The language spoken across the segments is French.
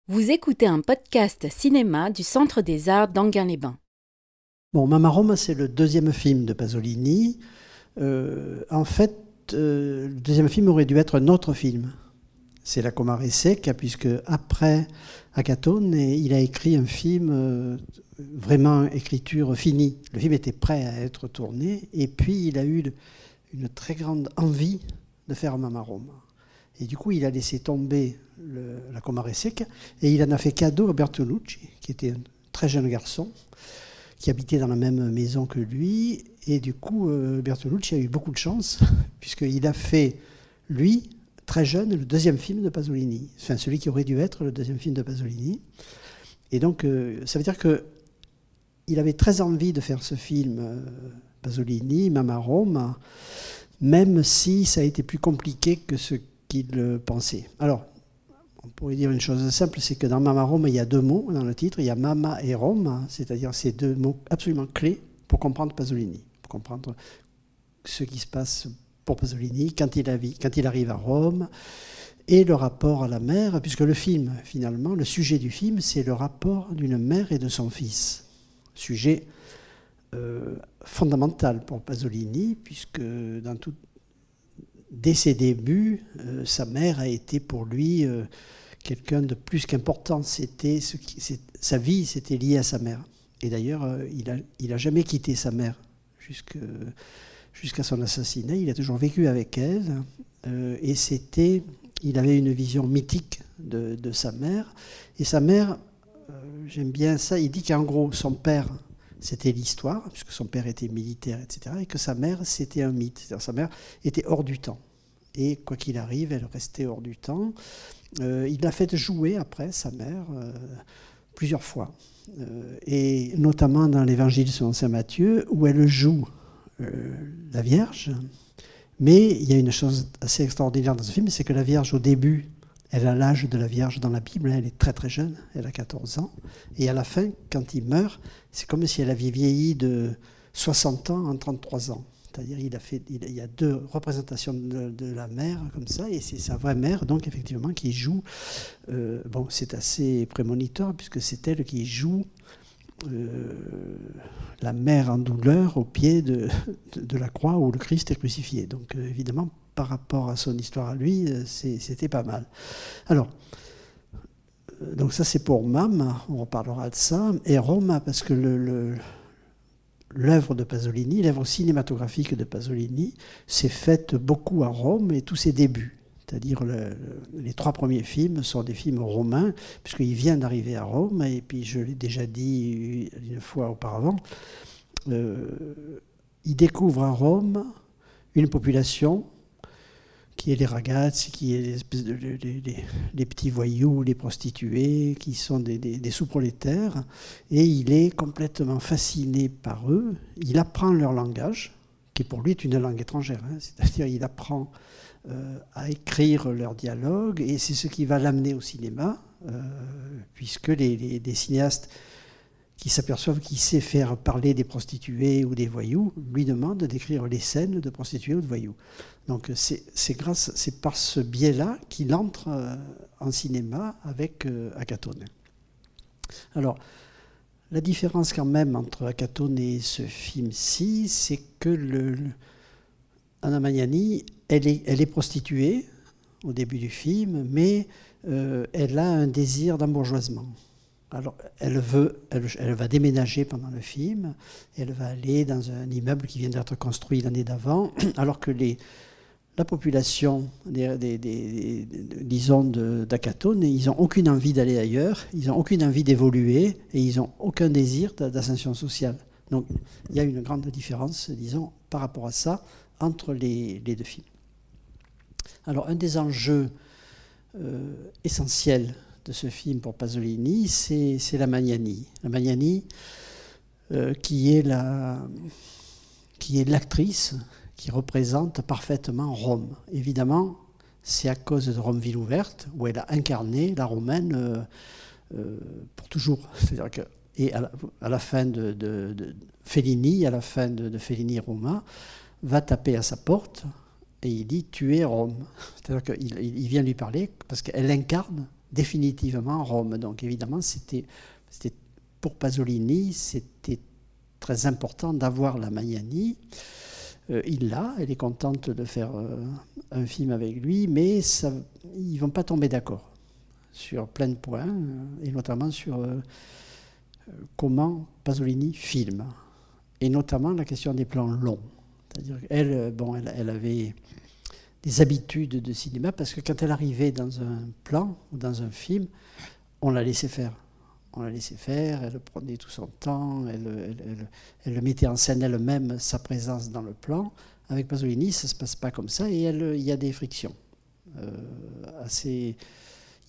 Vous écoutez un podcast cinéma du Centre des Arts d'Enghien-les-Bains. Bon, Mamma Roma, c'est le deuxième film de Pasolini. En fait, le deuxième film aurait dû être un autre film. C'est La Comare Secca, puisque après Acatone, il a écrit un film vraiment écriture finie. Le film était prêt à être tourné, et puis il a eu une très grande envie de faire Mamma Roma. Et du coup, il a laissé tomber La Comare Secca, et il en a fait cadeau à Bertolucci, qui était un très jeune garçon, qui habitait dans la même maison que lui. Et du coup, Bertolucci a eu beaucoup de chance, puisqu'il a fait, lui, très jeune, le deuxième film de Pasolini. Enfin, celui qui aurait dû être le deuxième film de Pasolini. Et donc, ça veut dire qu'il avait très envie de faire ce film, Pasolini, Mamma Roma, même si ça a été plus compliqué que ce qu'il pensait. Alors, on pourrait dire une chose simple, c'est que dans Mamma Roma, il y a deux mots dans le titre, il y a Mamma et Roma, c'est-à-dire ces deux mots absolument clés pour comprendre Pasolini, pour comprendre ce qui se passe pour Pasolini quand il arrive à Rome, et le rapport à la mère, puisque le film, finalement, le sujet du film, c'est le rapport d'une mère et de son fils. Sujet fondamental pour Pasolini, puisque dès ses débuts, sa mère a été pour lui quelqu'un de plus qu'important. Sa vie, c'était lié à sa mère. Et d'ailleurs, il a jamais quitté sa mère jusqu'à son assassinat. Il a toujours vécu avec elle. Et il avait une vision mythique de sa mère. Et sa mère, j'aime bien ça, il dit qu'en gros, son père, c'était l'histoire, puisque son père était militaire, etc., et que sa mère, c'était un mythe. C'est-à-dire sa mère était hors du temps. Et quoi qu'il arrive, elle restait hors du temps. Il l'a fait jouer après, sa mère, plusieurs fois. Et notamment dans l'Évangile selon saint Matthieu, où elle joue la Vierge. Mais il y a une chose assez extraordinaire dans ce film, c'est que la Vierge, au début, elle a l'âge de la Vierge dans la Bible, elle est très très jeune, elle a 14 ans. Et à la fin, quand il meurt, c'est comme si elle avait vieilli de 60 ans en 33 ans. C'est-à-dire il y a deux représentations de la mère comme ça, et c'est sa vraie mère, donc effectivement, qui joue. Bon, c'est assez prémonitoire, puisque c'est elle qui joue la mère en douleur au pied de la croix où le Christ est crucifié. Donc évidemment, par rapport à son histoire à lui, c'était pas mal. Alors, donc ça c'est pour Mam, on reparlera de ça. Et Roma, parce que l'œuvre de Pasolini, l'œuvre cinématographique de Pasolini, s'est faite beaucoup à Rome et tous ses débuts. C'est-à-dire les trois premiers films sont des films romains, puisqu'il vient d'arriver à Rome, et puis je l'ai déjà dit une fois auparavant, il découvre à Rome une population qui est les ragazzi, qui est les petits voyous, les prostituées, qui sont des sous-prolétaires, et il est complètement fasciné par eux. Il apprend leur langage, qui pour lui est une langue étrangère, hein, c'est-à-dire il apprend à écrire leur dialogue, et c'est ce qui va l'amener au cinéma, puisque les cinéastes qui s'aperçoivent qu'il sait faire parler des prostituées ou des voyous, lui demandent d'écrire les scènes de prostituées ou de voyous. Donc c'est par ce biais-là qu'il entre en cinéma avec Acatone. Alors, la différence quand même entre Acatone et ce film-ci, c'est que Anna Magnani, elle est prostituée au début du film, mais elle a un désir d'embourgeoisement. Alors, elle va déménager pendant le film, elle va aller dans un immeuble qui vient d'être construit l'année d'avant, alors que la population, disons, d'Acatone, ils n'ont aucune envie d'aller ailleurs, ils n'ont aucune envie d'évoluer, et ils n'ont aucun désir d'ascension sociale. Donc, il y a une grande différence, disons, par rapport à ça, entre les deux films. Alors, un des enjeux essentiels de ce film pour Pasolini, c'est la Magnani. La Magnani, qui est l'actrice qui représente parfaitement Rome. Évidemment, c'est à cause de Rome ville ouverte, où elle a incarné la romaine pour toujours. C'est-à-dire que, et à la fin de Fellini, à la fin de Fellini Roma, va taper à sa porte et il dit « Tu es Rome ». C'est-à-dire qu'il vient lui parler parce qu'elle incarne définitivement Rome. Donc évidemment, c'était pour Pasolini, c'était très important d'avoir la Magnani. Il l'a, elle est contente de faire un film avec lui, mais ils ne vont pas tomber d'accord sur plein de points, et notamment sur comment Pasolini filme, et notamment la question des plans longs. C'est-à-dire qu'elle, elle avait des habitudes de cinéma, parce que quand elle arrivait dans un plan ou dans un film, on la laissait faire. On la laissait faire, elle prenait tout son temps, elle mettait en scène elle-même sa présence dans le plan. Avec Pasolini, ça ne se passe pas comme ça, et il y a des frictions. Il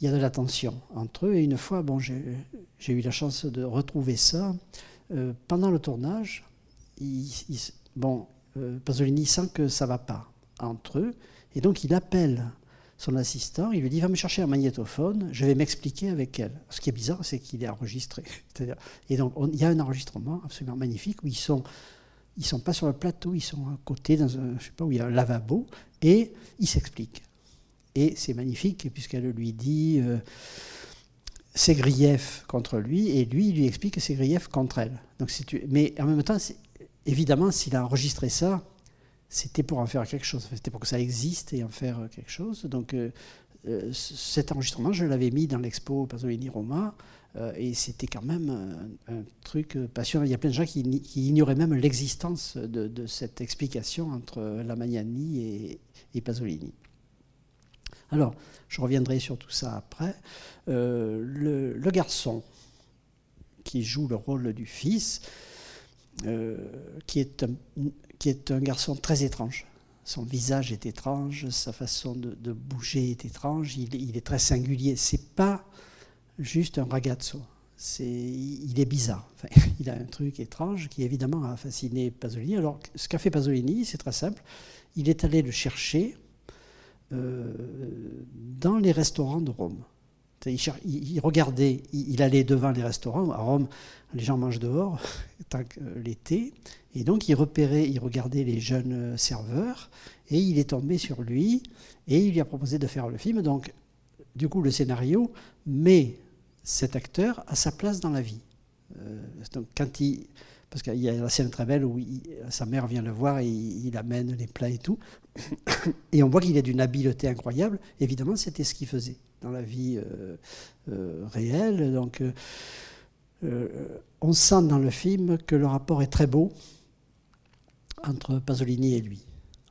y a de la tension entre eux, et une fois, j'ai eu la chance de retrouver ça. Pendant le tournage, Pasolini sent que ça ne va pas entre eux, et donc il appelle son assistant, il lui dit « Va me chercher un magnétophone, je vais m'expliquer avec elle ». Ce qui est bizarre, c'est qu'il est enregistré. Et donc, il y a un enregistrement absolument magnifique où ils sont pas sur le plateau, ils sont à côté, dans un, je sais pas, où il y a un lavabo, et ils s'expliquent. Et c'est magnifique, puisqu'elle lui dit ses griefs contre lui, et lui, il lui explique ses griefs contre elle. Donc, mais en même temps, évidemment, s'il a enregistré ça, c'était pour en faire quelque chose, c'était pour que ça existe et en faire quelque chose. Donc cet enregistrement, je l'avais mis dans l'expo Pasolini-Roma, et c'était quand même un truc passionnant. Il y a plein de gens qui ignoraient même l'existence de cette explication entre la Magnani et Pasolini. Alors, je reviendrai sur tout ça après. Le garçon qui joue le rôle du fils, qui est un garçon très étrange. Son visage est étrange, sa façon de bouger est étrange, il est très singulier. C'est pas juste un ragazzo, il est bizarre. Enfin, il a un truc étrange qui évidemment a fasciné Pasolini. Alors, ce qu'a fait Pasolini, c'est très simple. Il est allé le chercher dans les restaurants de Rome. Il regardait, il allait devant les restaurants. À Rome, les gens mangent dehors l'été. Et donc, il regardait les jeunes serveurs, et il est tombé sur lui, et il lui a proposé de faire le film. Donc, du coup, le scénario met cet acteur à sa place dans la vie. Donc, parce qu'il y a la scène très belle où sa mère vient le voir et il amène les plats et tout. Et on voit qu'il a d'une habileté incroyable. Évidemment, c'était ce qu'il faisait dans la vie réelle. Donc, on sent dans le film que le rapport est très beau entre Pasolini et lui.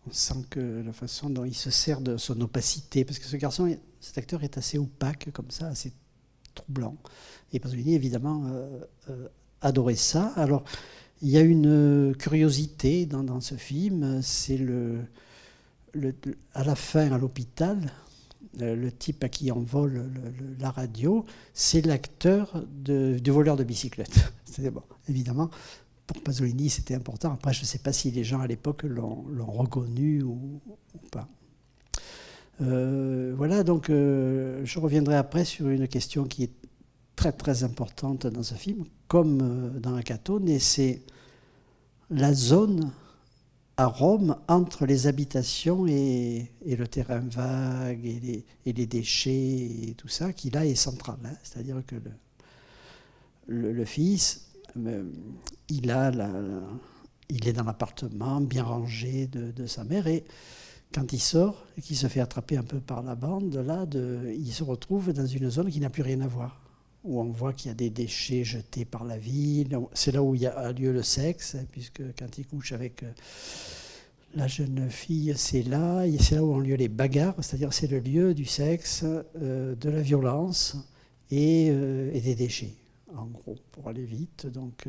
On sent que la façon dont il se sert de son opacité, parce que cet acteur est assez opaque comme ça, assez troublant. Et Pasolini, évidemment, adorait ça. Alors, il y a une curiosité dans ce film, c'est à la fin, à l'hôpital, le type à qui on vole la radio, c'est l'acteur du voleur de bicyclette. Bon, évidemment, pour Pasolini, c'était important. Après, je ne sais pas si les gens à l'époque l'ont reconnu ou pas. Voilà, donc je reviendrai après sur une question qui est très très importante dans ce film, comme dans Acatone, et c'est la zone à Rome entre les habitations et le terrain vague et les déchets et tout ça, qui là est central. Hein. C'est-à-dire que le fils, il est dans l'appartement bien rangé de sa mère, et quand il sort et qu'il se fait attraper un peu par la bande, il se retrouve dans une zone qui n'a plus rien à voir, où on voit qu'il y a des déchets jetés par la ville. C'est là où il y a lieu le sexe, puisque quand il couche avec la jeune fille, c'est là où ont lieu les bagarres, c'est-à-dire c'est le lieu du sexe, de la violence et des déchets, en gros, pour aller vite. Donc,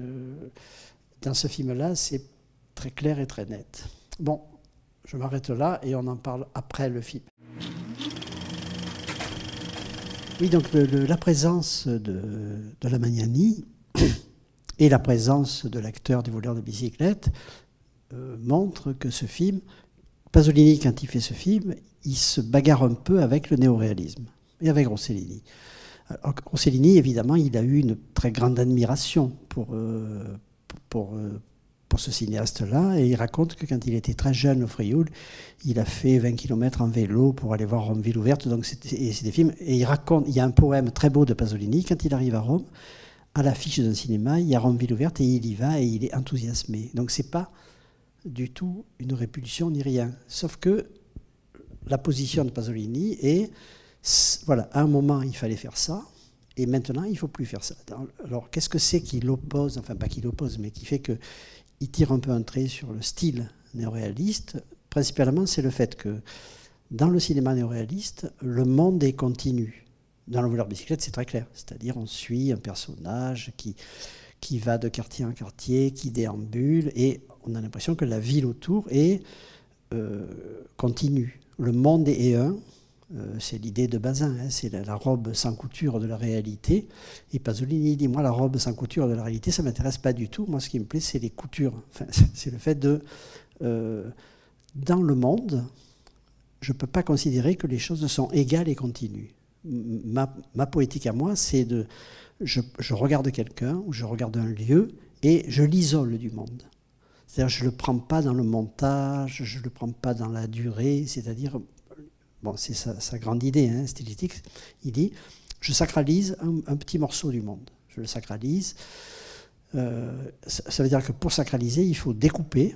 dans ce film-là, c'est très clair et très net. Bon, je m'arrête là et on en parle après le film. Oui, donc la présence de la Magnani et la présence de l'acteur du voleur de bicyclette montre que ce film, Pasolini, quand il fait ce film, il se bagarre un peu avec le néoréalisme et avec Rossellini. Alors, Rossellini, évidemment, il a eu une très grande admiration pour pour ce cinéaste-là, et il raconte que quand il était très jeune au Frioul, il a fait 20 km en vélo pour aller voir Rome ville ouverte, donc c'est des films, et il y a un poème très beau de Pasolini, quand il arrive à Rome, à l'affiche d'un cinéma, il y a Rome ville ouverte, et il y va, et il est enthousiasmé. Donc c'est pas du tout une répulsion ni rien, sauf que la position de Pasolini est, voilà, à un moment il fallait faire ça, et maintenant il ne faut plus faire ça. Alors qu'est-ce que c'est qui l'oppose, enfin pas qui l'oppose, mais qui fait que il tire un peu un trait sur le style néoréaliste? Principalement, c'est le fait que dans le cinéma néoréaliste, le monde est continu. Dans Le voleur de bicyclette, c'est très clair. C'est-à-dire, on suit un personnage qui va de quartier en quartier, qui déambule, et on a l'impression que la ville autour est continue. Le monde est un. C'est l'idée de Bazin, hein, c'est la robe sans couture de la réalité. Et Pasolini dit, moi, la robe sans couture de la réalité, ça ne m'intéresse pas du tout. Moi, ce qui me plaît, c'est les coutures. Enfin, c'est le fait de... dans le monde, je ne peux pas considérer que les choses sont égales et continues. Ma poétique à moi, c'est de... Je regarde quelqu'un, ou je regarde un lieu, et je l'isole du monde. C'est-à-dire, je ne le prends pas dans le montage, je ne le prends pas dans la durée, c'est-à-dire... Bon, c'est sa grande idée, hein, stylistique. Il dit, je sacralise un petit morceau du monde. Je le sacralise. Ça veut dire que pour sacraliser, il faut découper,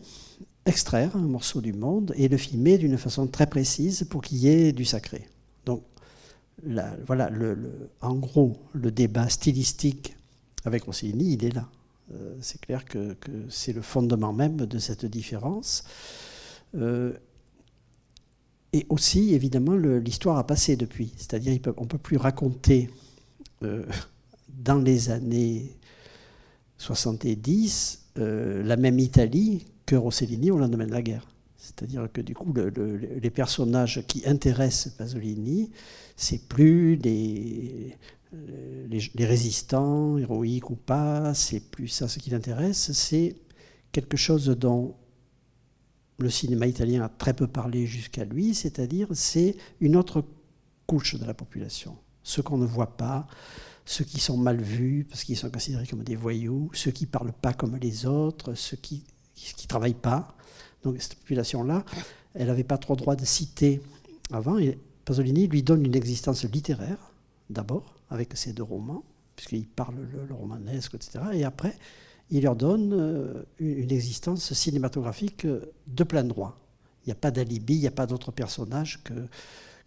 extraire un morceau du monde et le filmer d'une façon très précise pour qu'il y ait du sacré. Donc, voilà, en gros, le débat stylistique avec Rossellini, il est là. C'est clair que c'est le fondement même de cette différence. Et aussi, évidemment, l'histoire a passé depuis. C'est-à-dire on ne peut plus raconter dans les années 70 la même Italie que Rossellini au lendemain de la guerre. C'est-à-dire que du coup, les personnages qui intéressent Pasolini, c'est plus les résistants, héroïques ou pas, c'est plus ça ce qui l'intéresse, c'est quelque chose dont le cinéma italien a très peu parlé jusqu'à lui, c'est-à-dire c'est une autre couche de la population. Ceux qu'on ne voit pas, ceux qui sont mal vus parce qu'ils sont considérés comme des voyous, ceux qui ne parlent pas comme les autres, ceux qui ne travaillent pas. Donc cette population-là, elle n'avait pas trop droit de citer avant. Et Pasolini lui donne une existence littéraire, d'abord, avec ses 2 romans, puisqu'il parle le romanesque, etc. Et après, il leur donne une existence cinématographique de plein droit. Il n'y a pas d'alibi, il n'y a pas d'autre personnage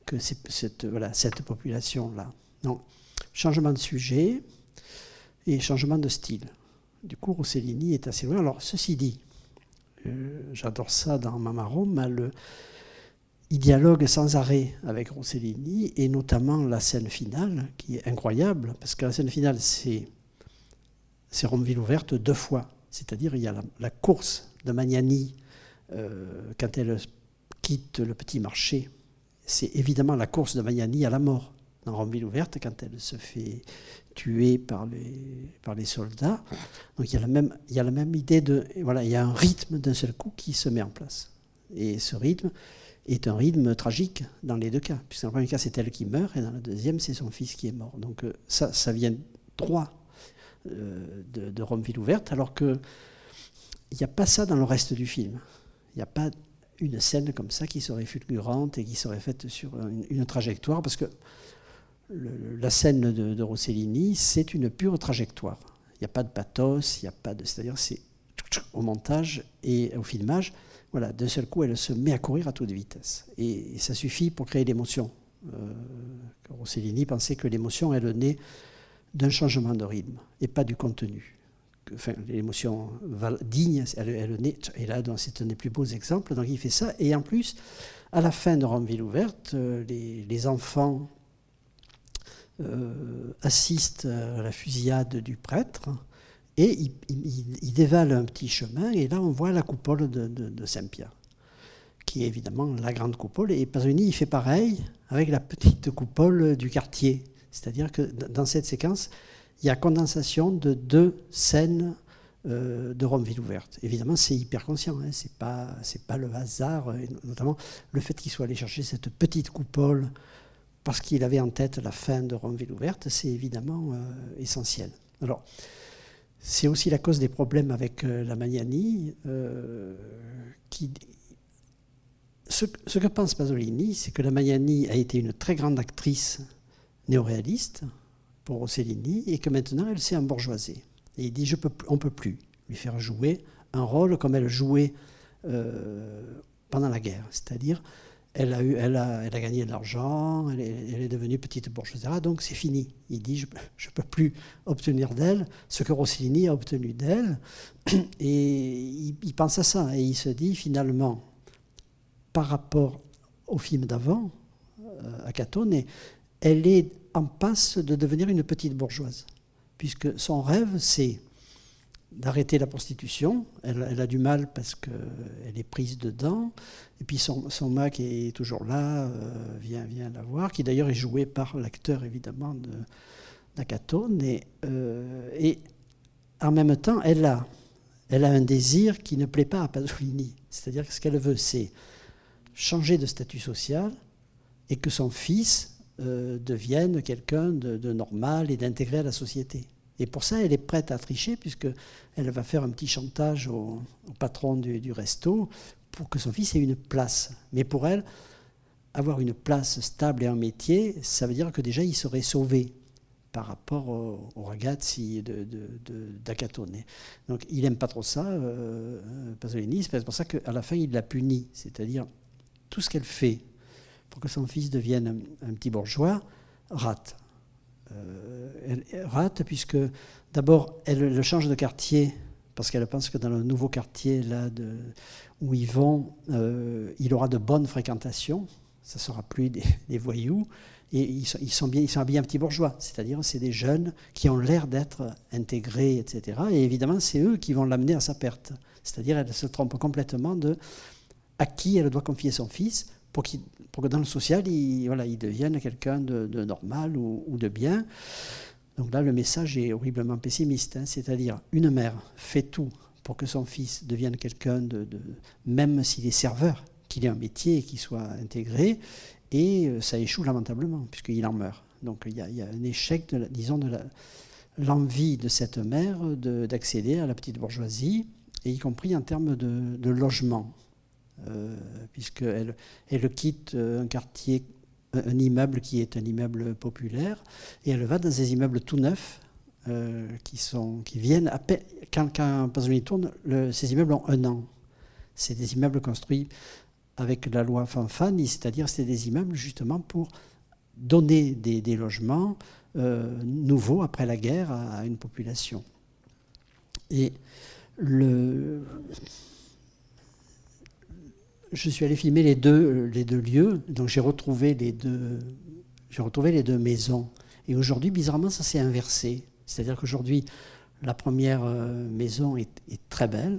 que cette population-là. Donc, changement de sujet et changement de style. Du coup, Rossellini est assez loin. Alors, ceci dit, j'adore ça dans Mamma Roma, il dialogue sans arrêt avec Rossellini, et notamment la scène finale, qui est incroyable, parce que la scène finale, c'est Rome ville ouverte 2 fois. C'est-à-dire, il y a la course de Magnani quand elle quitte le petit marché. C'est évidemment la course de Magnani à la mort dans Rome ville ouverte, quand elle se fait tuer par les soldats. Donc il y a la même idée de... Voilà, il y a un rythme d'un seul coup qui se met en place. Et ce rythme est un rythme tragique dans les 2 cas. Puisque dans le premier cas, c'est elle qui meurt, et dans le deuxième, c'est son fils qui est mort. Donc ça vient droit de Rome ville ouverte, alors qu'il n'y a pas ça dans le reste du film. Il n'y a pas une scène comme ça qui serait fulgurante et qui serait faite sur une trajectoire, parce que la scène de Rossellini, c'est une pure trajectoire. Il n'y a pas de pathos, il n'y a pas de... C'est-à-dire, c'est au montage et au filmage, voilà, d'un seul coup, elle se met à courir à toute vitesse. Et ça suffit pour créer l'émotion. Rossellini pensait que l'émotion, elle naît d'un changement de rythme et pas du contenu. Enfin, l'émotion digne, elle naît, et là, c'est un des plus beaux exemples. Donc il fait ça, et en plus, à la fin de Rome ville ouverte, les enfants assistent à la fusillade du prêtre, et ils dévalent un petit chemin, et là on voit la coupole de Saint-Pierre, qui est évidemment la grande coupole, et Pasolini il fait pareil avec la petite coupole du quartier. C'est-à-dire que dans cette séquence, il y a condensation de 2 scènes de Rome ville ouverte. Évidemment, c'est hyper conscient, hein, c'est pas le hasard, et notamment le fait qu'il soit allé chercher cette petite coupole parce qu'il avait en tête la fin de Rome ville ouverte, c'est évidemment essentiel. Alors, C'est aussi la cause des problèmes avec la Magnani. Ce que pense Pasolini, c'est que la Magnani a été une très grande actrice néoréaliste pour Rossellini et que maintenant elle s'est embourgeoisée. Et il dit on ne peut plus lui faire jouer un rôle comme elle jouait pendant la guerre. C'est-à-dire, elle a gagné de l'argent, elle est devenue petite bourgeoisie, donc c'est fini. Il dit, je ne peux plus obtenir d'elle ce que Rossellini a obtenu d'elle. Et il pense à ça, et il se dit, finalement, par rapport au film d'avant, à Catone, elle est en passe de devenir une petite bourgeoise, puisque son rêve, c'est d'arrêter la prostitution. Elle a du mal parce qu'elle est prise dedans. Et puis son mec est toujours là, vient la voir, qui d'ailleurs est joué par l'acteur évidemment d'Acatone. Et en même temps, elle a un désir qui ne plaît pas à Pasolini. C'est-à-dire que ce qu'elle veut, c'est changer de statut social et que son fils devienne quelqu'un de normal et d'intégré à la société. Et pour ça, elle est prête à tricher, puisqu'elle va faire un petit chantage au patron du resto pour que son fils ait une place. Mais pour elle, avoir une place stable et un métier, ça veut dire que déjà, il serait sauvé par rapport au ragazzi d'Acatone. Donc, il n'aime pas trop ça, Pasolini. C'est pour ça qu'à la fin, il la punit. C'est-à-dire, tout ce qu'elle fait pour que son fils devienne un petit bourgeois rate. Elle rate puisque d'abord elle le change de quartier parce qu'elle pense que dans le nouveau quartier là où ils vont, il aura de bonnes fréquentations, ça ne sera plus des voyous, et ils sont habillés un petit bourgeois, c'est-à-dire c'est des jeunes qui ont l'air d'être intégrés, etc. Et évidemment c'est eux qui vont l'amener à sa perte, c'est-à-dire elle se trompe complètement à qui elle doit confier son fils pour que dans le social, il devienne quelqu'un de normal ou de bien. Donc là, le message est horriblement pessimiste. C'est-à-dire, une mère fait tout pour que son fils devienne quelqu'un même s'il est serveur, qu'il ait un métier et qu'il soit intégré, et ça échoue lamentablement, puisqu'il en meurt. Donc il y a un échec, de l'envie de cette mère d'accéder à la petite bourgeoisie, et y compris en termes de logement. Puisqu'elle quitte un quartier, un immeuble qui est un immeuble populaire, et elle va dans des immeubles tout neufs qui viennent à peine, quand Pasolini tourne, ces immeubles ont 1 an. C'est des immeubles construits avec la loi Fanfani, c'est-à-dire c'est des immeubles justement pour donner des logements nouveaux après la guerre à une population. Et je suis allé filmer les deux lieux, donc j'ai retrouvé les deux maisons. Et aujourd'hui, bizarrement, ça s'est inversé. C'est-à-dire qu'aujourd'hui, la première maison est très belle,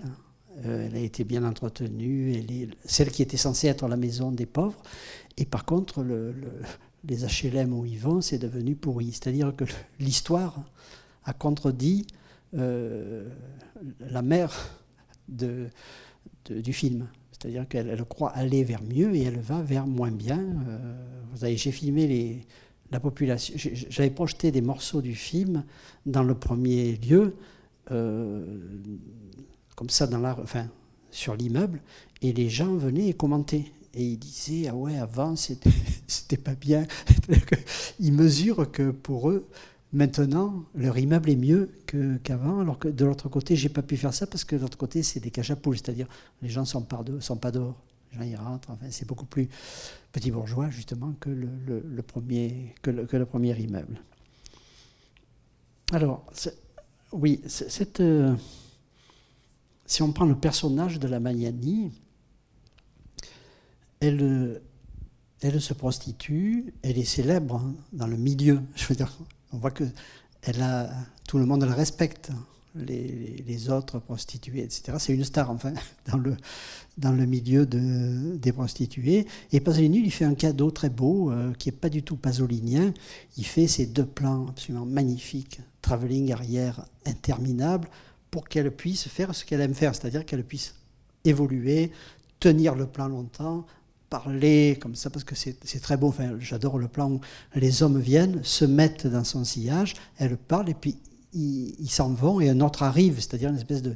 elle a été bien entretenue, celle qui était censée être la maison des pauvres. Et par contre, les HLM où ils vont, c'est devenu pourri. C'est-à-dire que l'histoire a contredit la mère du film. C'est-à-dire qu'elle croit aller vers mieux et elle va vers moins bien. J'ai filmé la population. J'avais projeté des morceaux du film dans le premier lieu, comme ça, sur l'immeuble, et les gens venaient et commentaient. Et ils disaient, ah ouais, avant, c'était pas bien. Ils mesurent que pour eux, maintenant, leur immeuble est mieux qu'avant, alors que de l'autre côté, j'ai pas pu faire ça parce que de l'autre côté, c'est des cages à poules, c'est-à-dire les gens sont pas dehors, les gens y rentrent. Enfin, c'est beaucoup plus petit bourgeois justement que le premier immeuble. Alors, si on prend le personnage de la Magnani, elle se prostitue, elle est célèbre dans le milieu. Je veux dire, on voit que tout le monde la respecte, les autres prostituées, etc. C'est une star, enfin, dans le milieu des prostituées. Et Pasolini lui fait un cadeau très beau, qui n'est pas du tout pasolinien. Il fait ces 2 plans absolument magnifiques, travelling arrière interminable, pour qu'elle puisse faire ce qu'elle aime faire, c'est-à-dire qu'elle puisse évoluer, tenir le plan longtemps, parler comme ça, parce que c'est très beau. Enfin, j'adore le plan où les hommes viennent, se mettent dans son sillage, elle parle, et puis ils s'en vont et un autre arrive, c'est-à-dire une espèce de...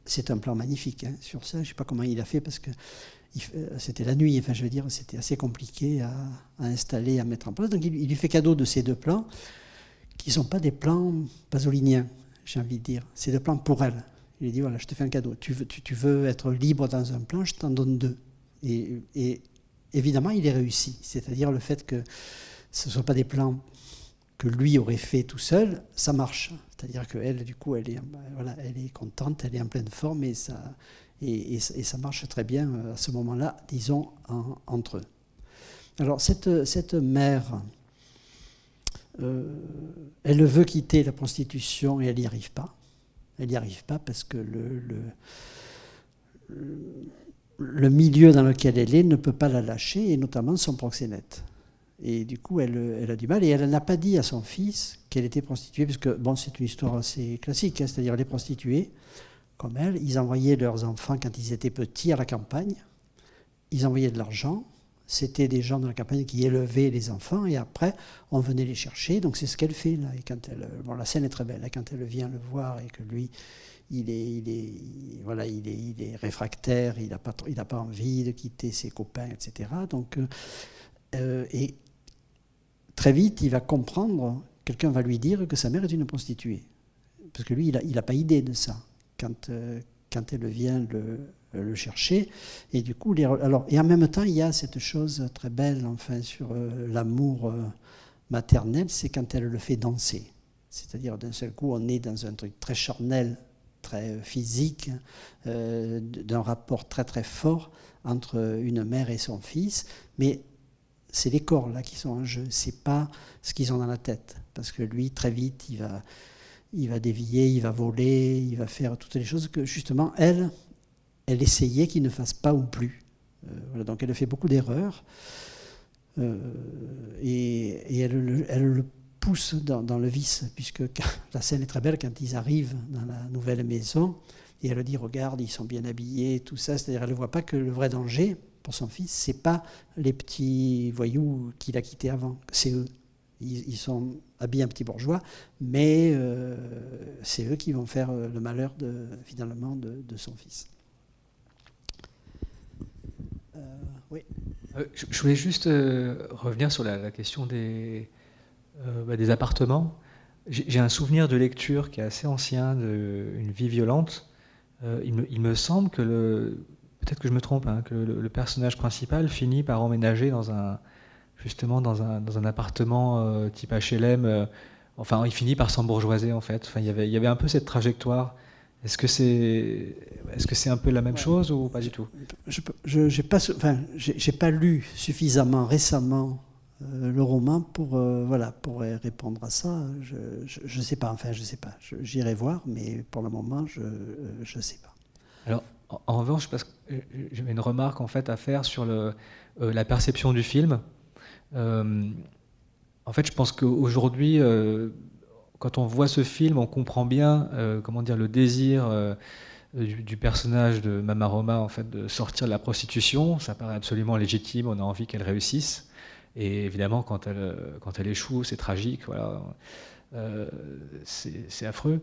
C'est un plan magnifique hein, sur ça, je ne sais pas comment il a fait parce que c'était la nuit, enfin je veux dire, c'était assez compliqué à installer, à mettre en place. Donc il lui fait cadeau de ces deux plans qui ne sont pas des plans pasoliniens, j'ai envie de dire. C'est des plans pour elle. Il lui dit, voilà, je te fais un cadeau. Tu veux être libre dans un plan, je t'en donne deux. Et évidemment, il est réussi. C'est-à-dire le fait que ce ne soient pas des plans que lui aurait fait tout seul, ça marche. C'est-à-dire qu'elle, du coup, elle est contente, elle est en pleine forme et ça marche très bien à ce moment-là, disons, entre eux. Alors, cette mère, elle veut quitter la prostitution et elle n'y arrive pas. Elle n'y arrive pas parce que le milieu dans lequel elle est ne peut pas la lâcher, et notamment son proxénète. Et du coup, elle a du mal, et elle n'a pas dit à son fils qu'elle était prostituée, parce que, bon, c'est une histoire assez classique, hein, c'est-à-dire les prostituées, comme elle, ils envoyaient leurs enfants quand ils étaient petits à la campagne, ils envoyaient de l'argent, c'était des gens de la campagne qui élevaient les enfants, et après, on venait les chercher, donc c'est ce qu'elle fait, là, et quand bon, la scène est très belle, là, quand elle vient le voir, et que lui, il est réfractaire, il n'a pas envie de quitter ses copains, etc., donc, et très vite, il va comprendre, quelqu'un va lui dire que sa mère est une prostituée. Parce que lui, il n'a pas idée de ça quand elle vient le chercher. Et du coup, et en même temps, il y a cette chose très belle, enfin, sur l'amour maternel, c'est quand elle le fait danser. C'est-à-dire, d'un seul coup, on est dans un truc très charnel, très physique, d'un rapport très très fort entre une mère et son fils, mais c'est les corps là qui sont en jeu, c'est pas ce qu'ils ont dans la tête, parce que lui très vite il va dévier, il va voler, il va faire toutes les choses que justement elle essayait qu'il ne fasse pas ou plus. Voilà, donc elle fait beaucoup d'erreurs et elle le pousse dans le vice, puisque la scène est très belle quand ils arrivent dans la nouvelle maison et elle dit regarde, ils sont bien habillés, tout ça, c'est-à-dire elle ne voit pas que le vrai danger pour son fils, c'est pas les petits voyous qu'il a quittés avant, c'est eux. Ils sont habillés un petit bourgeois, mais c'est eux qui vont faire le malheur finalement de son fils. Oui. Je voulais juste revenir sur la question des appartements. J'ai un souvenir de lecture qui est assez ancien, d'une vie violente. Il me semble que peut-être que je me trompe, hein, que le personnage principal finit par emménager dans un appartement type HLM. Enfin, il finit par s'embourgeoiser en fait. Enfin, il y avait un peu cette trajectoire. Est-ce que c'est un peu la même chose ou pas du tout? J'ai pas lu suffisamment récemment le roman pour répondre à ça. Je sais pas. Enfin, je sais pas. J'irai voir, mais pour le moment, je sais pas. Alors, en revanche, parce que j'avais une remarque en fait à faire sur la perception du film. En fait, je pense qu'aujourd'hui, quand on voit ce film, on comprend bien, le désir du personnage de Mama Roma, en fait, de sortir de la prostitution. Ça paraît absolument légitime. On a envie qu'elle réussisse. Et évidemment, quand elle échoue, c'est tragique. Voilà, c'est affreux.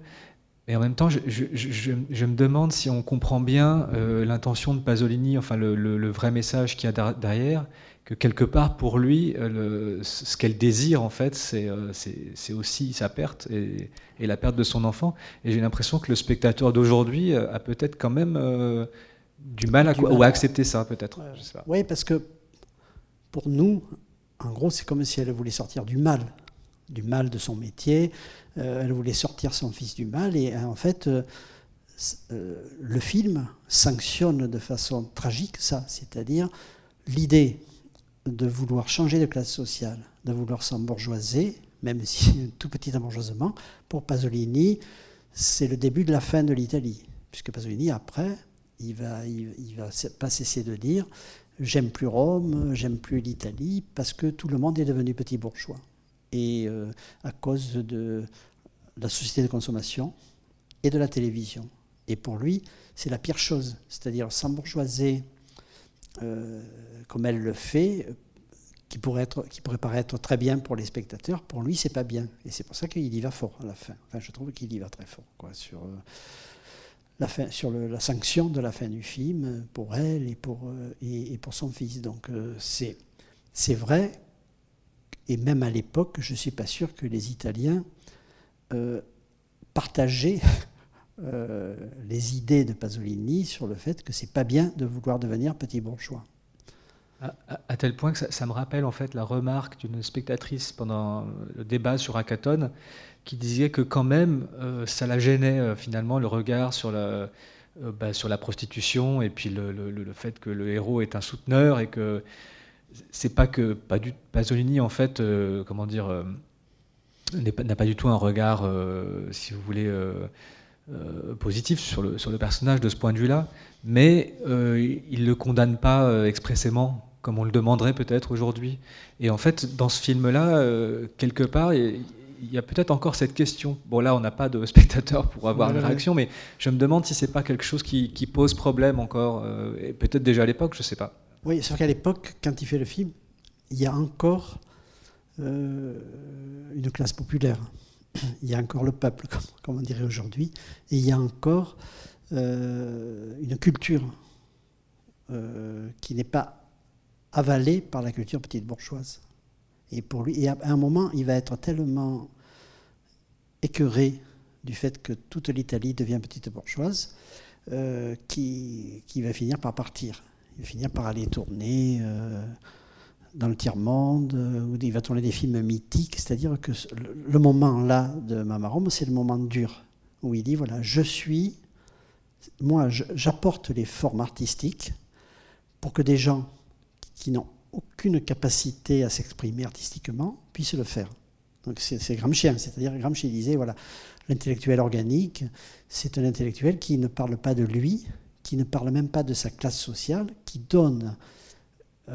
Et en même temps, je me demande si on comprend bien l'intention de Pasolini, enfin le vrai message qu'il y a derrière, que quelque part pour lui, ce qu'elle désire en fait, c'est aussi sa perte et la perte de son enfant. Et j'ai l'impression que le spectateur d'aujourd'hui a peut-être quand même du mal à accepter ça, peut-être. Je sais pas. Oui, parce que pour nous, en gros, c'est comme si elle voulait sortir du mal de son métier. Elle voulait sortir son fils du mal, et en fait, le film sanctionne de façon tragique ça, c'est-à-dire l'idée de vouloir changer de classe sociale, de vouloir s'embourgeoiser, même si un tout petit embourgeoisement, pour Pasolini, c'est le début de la fin de l'Italie, puisque Pasolini, après, il va pas cesser de dire « j'aime plus Rome, j'aime plus l'Italie », parce que tout le monde est devenu petit bourgeois. Et à cause de la société de consommation et de la télévision. Et pour lui, c'est la pire chose, c'est-à-dire s'embourgeoiser comme elle le fait, qui pourrait paraître très bien pour les spectateurs, pour lui, c'est pas bien. Et c'est pour ça qu'il y va fort à la fin. Enfin, je trouve qu'il y va très fort, quoi, sur la sanction de la fin du film, pour elle et pour son fils. Donc, c'est vrai, et même à l'époque, je ne suis pas sûr que les Italiens partageaient les idées de Pasolini sur le fait que c'est pas bien de vouloir devenir petit bourgeois. À tel point que ça me rappelle en fait la remarque d'une spectatrice pendant le débat sur Akatone qui disait que quand même ça la gênait finalement le regard sur la prostitution et puis le fait que le héros est un souteneur et que c'est pas que Pasolini en fait n'a pas du tout un regard si vous voulez positif sur le personnage de ce point de vue-là, mais il ne le condamne pas expressément, comme on le demanderait peut-être aujourd'hui. Et en fait, dans ce film-là, quelque part, il y a peut-être encore cette question. Bon, là, on n'a pas de spectateur pour avoir une réaction, mais je me demande si ce n'est pas quelque chose qui pose problème encore, et peut-être déjà à l'époque, je ne sais pas. Oui, sauf qu'à l'époque, quand il fait le film, il y a encore une classe populaire. Il y a encore le peuple, comme on dirait aujourd'hui, et il y a encore une culture qui n'est pas avalée par la culture petite bourgeoise. Et pour lui, et à un moment, il va être tellement écœuré du fait que toute l'Italie devient petite bourgeoise qu'il va finir par partir. Il va finir par aller tourner dans le tiers-monde, où il va tourner des films mythiques, c'est-à-dire que le moment là de Mama-Rome, c'est le moment dur, où il dit, voilà, j'apporte les formes artistiques pour que des gens qui n'ont aucune capacité à s'exprimer artistiquement puissent le faire. Donc c'est Gramscien, c'est-à-dire Gramsci disait, voilà, l'intellectuel organique, c'est un intellectuel qui ne parle pas de lui, qui ne parle même pas de sa classe sociale, qui donne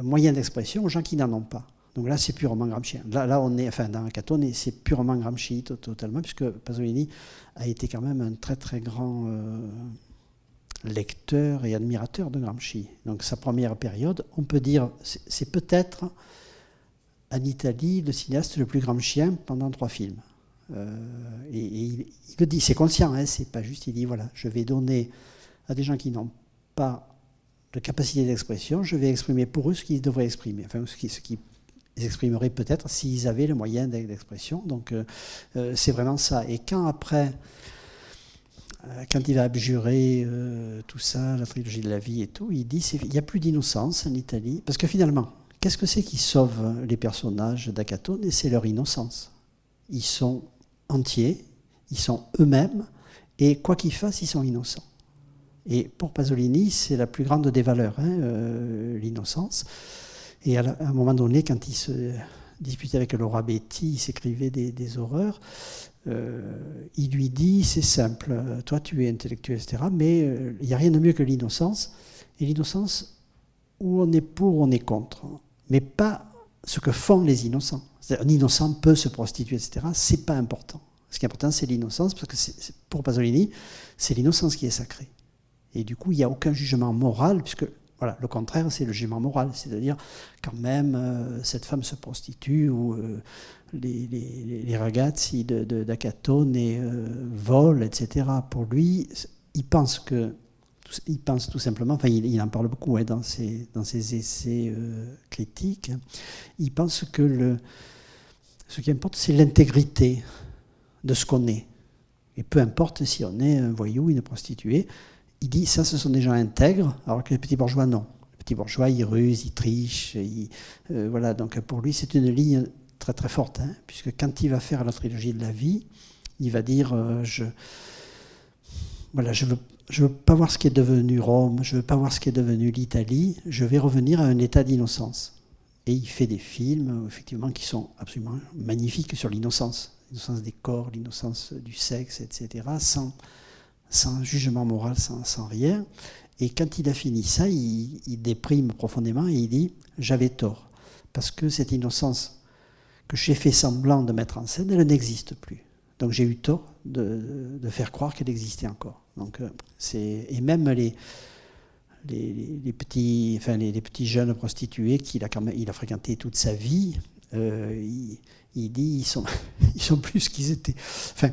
moyen d'expression aux gens qui n'en ont pas. Donc là, c'est purement Gramscien. Là on est, enfin, dans Akatone, c'est purement Gramsci totalement, puisque Pasolini a été quand même un très très grand lecteur et admirateur de Gramsci. Donc sa première période, on peut dire, c'est peut-être en Italie le cinéaste le plus Gramscien pendant 3 films. Et il le dit, c'est conscient, hein, c'est pas juste, il dit, voilà, je vais donner à des gens qui n'ont pas de capacité d'expression, je vais exprimer pour eux ce qu'ils devraient exprimer, enfin ce qu'ils exprimeraient peut-être s'ils avaient le moyen d'expression. Donc c'est vraiment ça. Et quand après, quand il va abjurer tout ça, la trilogie de la vie et tout, il dit il n'y a plus d'innocence en Italie, parce que finalement, qu'est-ce que c'est qui sauve les personnages d'Akatone? C'est leur innocence. Ils sont entiers, ils sont eux-mêmes, et quoi qu'ils fassent, ils sont innocents. Et pour Pasolini, c'est la plus grande des valeurs, hein, l'innocence. Et à un moment donné, quand il se disputait avec Laura Betti, il s'écrivait des horreurs, il lui dit, c'est simple, toi tu es intellectuel, etc., mais il n'y a rien de mieux que l'innocence. Et l'innocence, où on est pour, on est contre, mais pas ce que font les innocents. Un innocent peut se prostituer, etc., c'est pas important. Ce qui est important, c'est l'innocence, parce que pour Pasolini, c'est l'innocence qui est sacrée. Et du coup, il n'y a aucun jugement moral, puisque voilà, le contraire, c'est le jugement moral. C'est-à-dire, quand même, cette femme se prostitue, ou les ragazzi d'Akatone volent, etc. Pour lui, il pense tout simplement, enfin, il en parle beaucoup, hein, dans ses essais critiques, il pense que ce qui importe, c'est l'intégrité de ce qu'on est. Et peu importe si on est un voyou, une prostituée, il dit, ça, ce sont des gens intègres, alors que les petits bourgeois, non. Les petits bourgeois, ils rusent, ils trichent. Voilà, donc pour lui, c'est une ligne très très forte, hein, puisque quand il va faire la trilogie de la vie, il va dire, je veux pas voir ce qui est devenu Rome, je veux pas voir ce qui est devenu l'Italie, je vais revenir à un état d'innocence. Et il fait des films, effectivement, qui sont absolument magnifiques sur l'innocence des corps, l'innocence du sexe, etc., sans jugement moral, sans rien. Et quand il a fini ça, il déprime profondément et il dit « j'avais tort ». Parce que cette innocence que j'ai fait semblant de mettre en scène, elle n'existe plus. Donc j'ai eu tort de faire croire qu'elle existait encore. Donc, et même les petits jeunes prostitués qu'il a il a fréquenté toute sa vie. Il dit ils sont plus ce qu'ils étaient. Enfin,